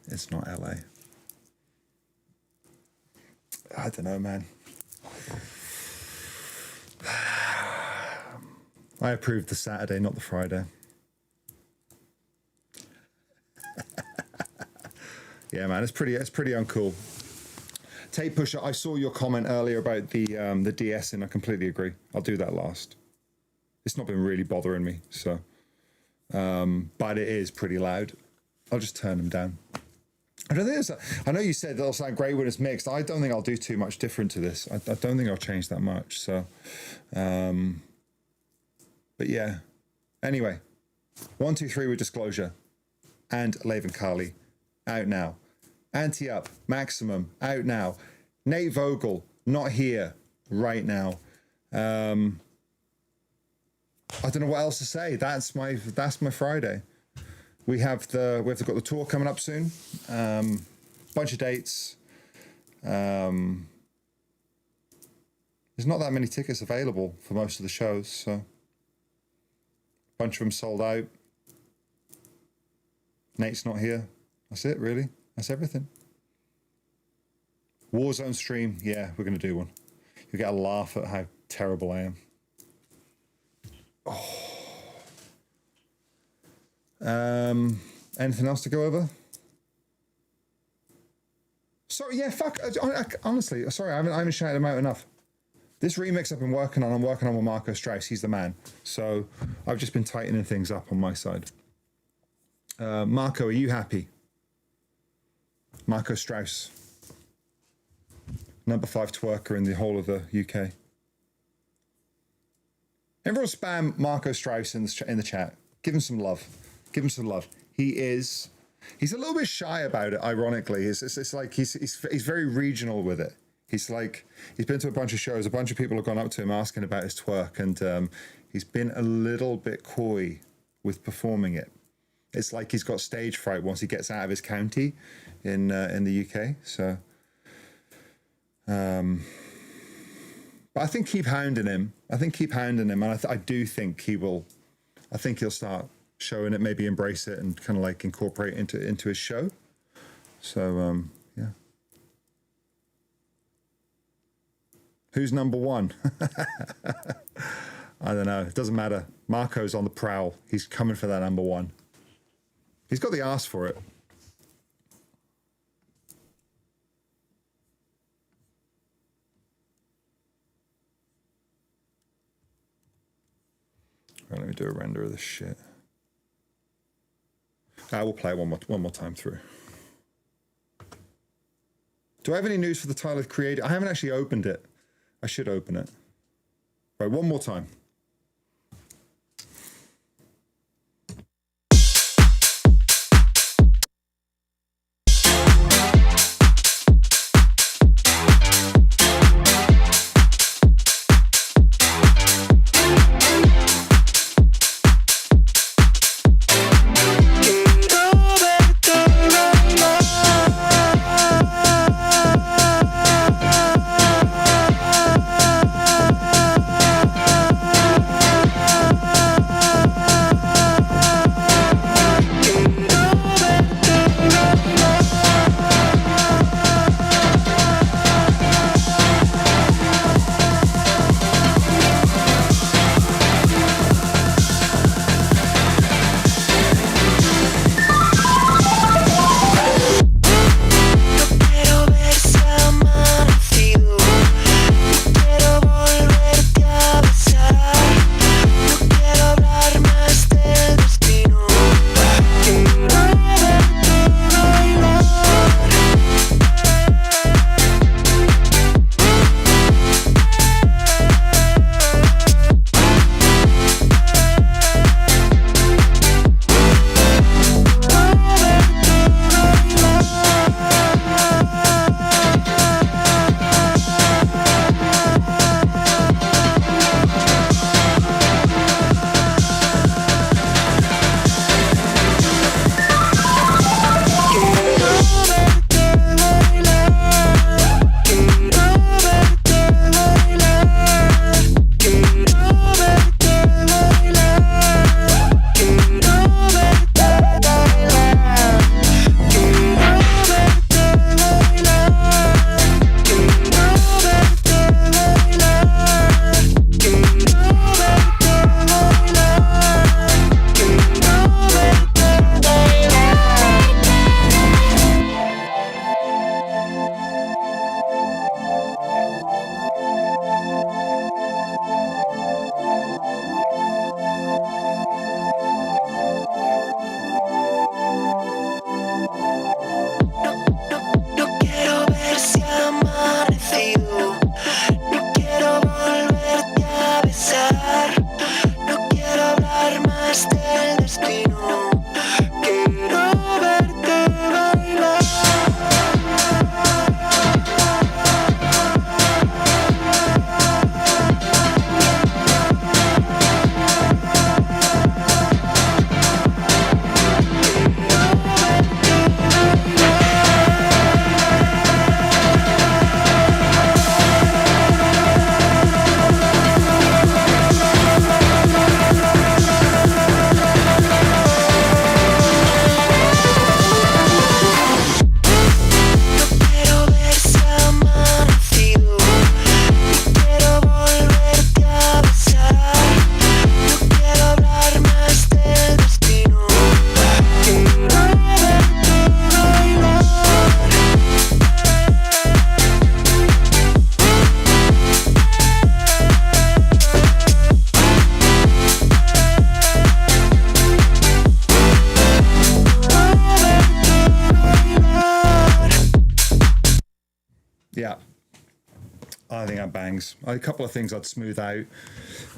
It's not LA. I don't know, man. I approved the Saturday, not the Friday. Yeah, man, it's pretty uncool. Tape Pusher, I saw your comment earlier about the DS, and I completely agree. I'll do that last. It's not been really bothering me, so. But it is pretty loud. I'll just turn them down. I don't think I know you said they'll sound great when it's mixed. I don't think I'll do too much different to this. I don't think I'll change that much. So, but yeah. Anyway, 123 with Disclosure and Laven Carly out now. Anti Up, Maximum out now. Nate Vogel not here right now. I don't know what else to say. That's my Friday. We have got the tour coming up soon. Bunch of dates. There's not that many tickets available for most of the shows, so bunch of them sold out. Nate's not here. That's it, really. That's everything. Warzone stream. Yeah, we're going to do one. You'll get a laugh at how terrible I am. Anything else to go over? Sorry, yeah, fuck. Honestly, sorry, I haven't shouted him out enough. This remix I'm working on with Marco Strauss. He's the man. So I've just been tightening things up on my side. Marco, are you happy? Marco Strauss. Number 5 twerker in the whole of the UK. Everyone spam Marco Strauss in the chat. Give him some love. Give him some love. He's a little bit shy about it, ironically. It's like he's very regional with it. He's been to a bunch of shows. A bunch of people have gone up to him asking about his twerk, and he's been a little bit coy with performing it. It's like he's got stage fright once he gets out of his county in the UK. So, but I think keep hounding him. And I do think he will. I think he'll start showing it, maybe embrace it, and kind of like incorporate it into his show. So yeah. Who's number 1? I don't know. It doesn't matter. Marco's on the prowl. He's coming for that number 1. He's got the ass for it. Right, let me do a render of this shit. I will play one more time through. Do I have any news for the Tyler Creator? I haven't actually opened it. I should open it. Right, one more time. Quiero ver si ha amanecido. No quiero volverte a besar. No quiero hablar más del destino. Quiero verte bailar. No quiero ver si ha amanecido. No quiero volverte a besar. No quiero hablar más del destino. Quiero verte bailar. No quiero ver si ha amanecido. No quiero volverte a besar. No quiero hablar más del destino. Quiero verte bailar. Yeah. I think that bangs. A couple of things I'd smooth out.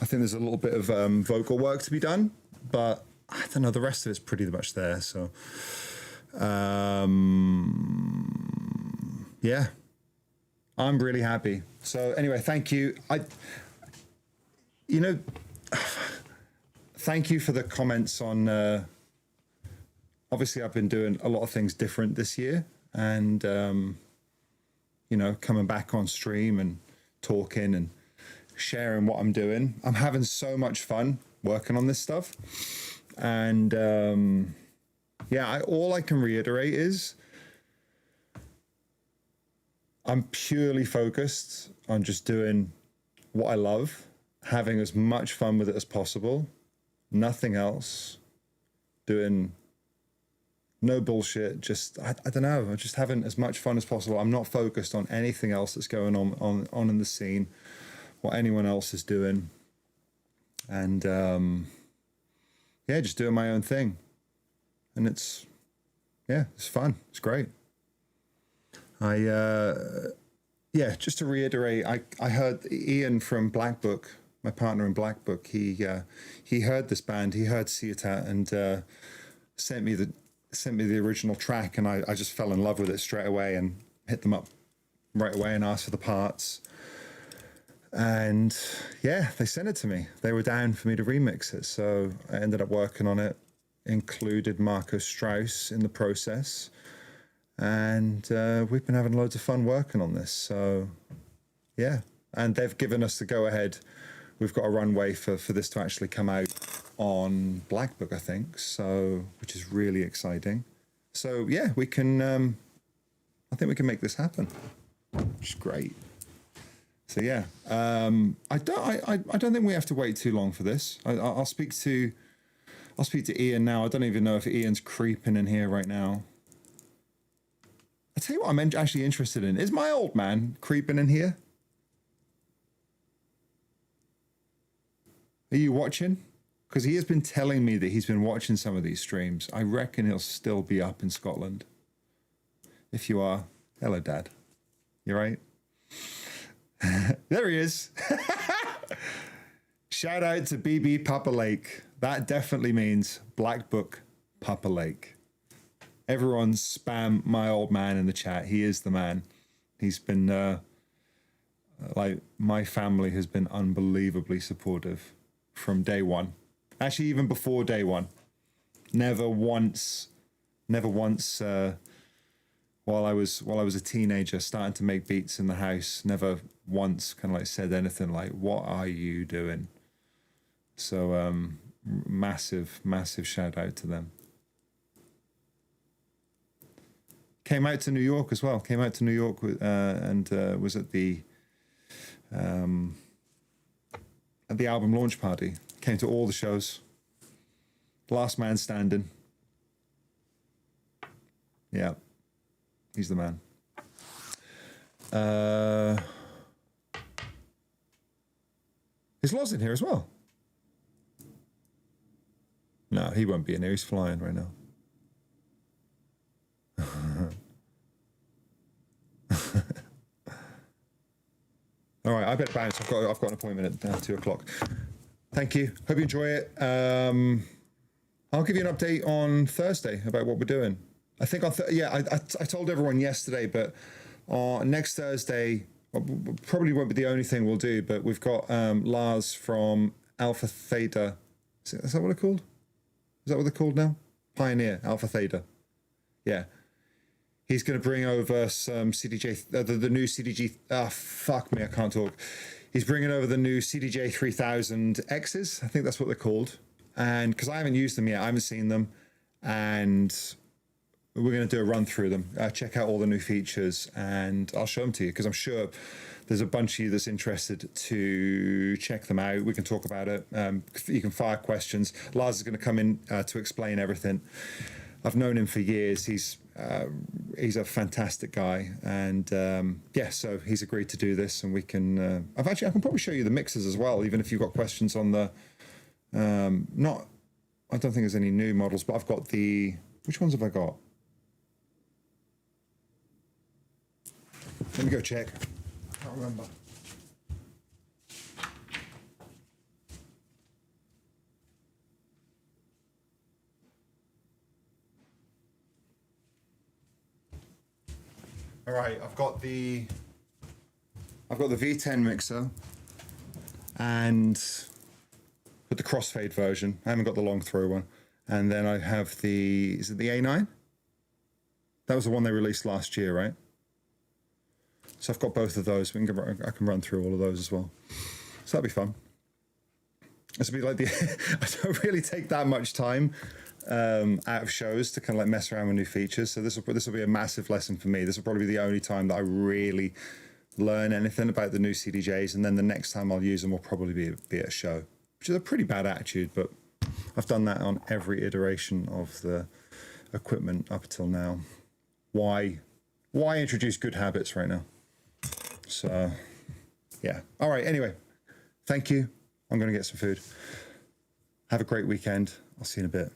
I think there's a little bit of vocal work to be done, but I don't know. The rest of it's pretty much there. So, yeah, I'm really happy. So anyway, thank you. You know, thank you for the comments on. Obviously, I've been doing a lot of things different this year, and you know, coming back on stream and talking and sharing what I'm doing. I'm having so much fun working on this stuff. And yeah, all I can reiterate is I'm purely focused on just doing what I love, having as much fun with it as possible, nothing else, doing no bullshit. Just I don't know. I'm just having as much fun as possible. I'm not focused on anything else that's going on in the scene, what anyone else is doing, and yeah, just doing my own thing. And it's fun. It's great. Yeah, just to reiterate, I heard Ian from Black Book, my partner in Black Book. He heard this band, he heard Ciutat, and sent me the original track, and I just fell in love with it straight away and hit them up right away and asked for the parts. And yeah, they sent it to me. They were down for me to remix it, so I ended up working on it. Included Marco Strauss in the process. And we've been having loads of fun working on this. So, yeah. And they've given us the go-ahead. We've got a runway for this to actually come out on Black Book, I think. So, which is really exciting. So, yeah, we can... I think we can make this happen, which is great. So, yeah. I don't think we have to wait too long for this. I'll speak to Ian now. I don't even know if Ian's creeping in here right now. I'll tell you what I'm actually interested in. Is my old man creeping in here? Are you watching? Because he has been telling me that he's been watching some of these streams. I reckon he'll still be up in Scotland. If you are, hello, Dad. You right? There he is. Shout out to BB Papa Lake. That definitely means Black Book Papa Lake. Everyone spam my old man in the chat. He is the man. He's been, like, my family has been unbelievably supportive from day one. Actually, even before day one. Never once, while I was a teenager starting to make beats in the house, never once kind of like said anything like, "What are you doing?" So, massive shout out to them. Came out to New York as well. Came out to New York and was at the album launch party. Came to all the shows. Last man standing. Yeah, he's the man. Is Loz in here as well? No, he won't be in here. He's flying right now. All right, I better bounce. I've got an appointment at 2 o'clock. Thank you. Hope you enjoy it. I'll give you an update on Thursday about what we're doing. I think I told everyone yesterday, but next Thursday probably won't be the only thing we'll do. But we've got Lars from Alpha Theta. Is that what they're called? Is that what they're called now? Pioneer Alpha Theta. Yeah. He's going to bring over some CDJ, the new CDG. Fuck me, I can't talk. He's bringing over the new CDJ 3000 X's. I think that's what they're called. And because I haven't used them yet, I haven't seen them. And we're going to do a run through them, check out all the new features, and I'll show them to you because I'm sure there's a bunch of you that's interested to check them out. We can talk about it. You can fire questions. Lars is going to come in to explain everything. I've known him for years. He's a fantastic guy, and so he's agreed to do this, and we can. I can probably show you the mixes as well, even if you've got questions on the. I don't think there's any new models, but I've got the. Which ones have I got? Let me go check. I can't remember. All right, I've got the V10 mixer and with the crossfade version. I haven't got the long throw one. And then I have is it the A9? That was the one they released last year, right? So I've got both of those. I can run through all of those as well. So that'll be fun. This will be like I don't really take that much time out of shows to kind of like mess around with new features. So this will be a massive lesson for me. This will probably be the only time that I really learn anything about the new CDJs. And then the next time I'll use them will probably be at a show, which is a pretty bad attitude, but I've done that on every iteration of the equipment up until now. Why introduce good habits right now? So, yeah. All right. Anyway, thank you. I'm going to get some food. Have a great weekend. I'll see you in a bit.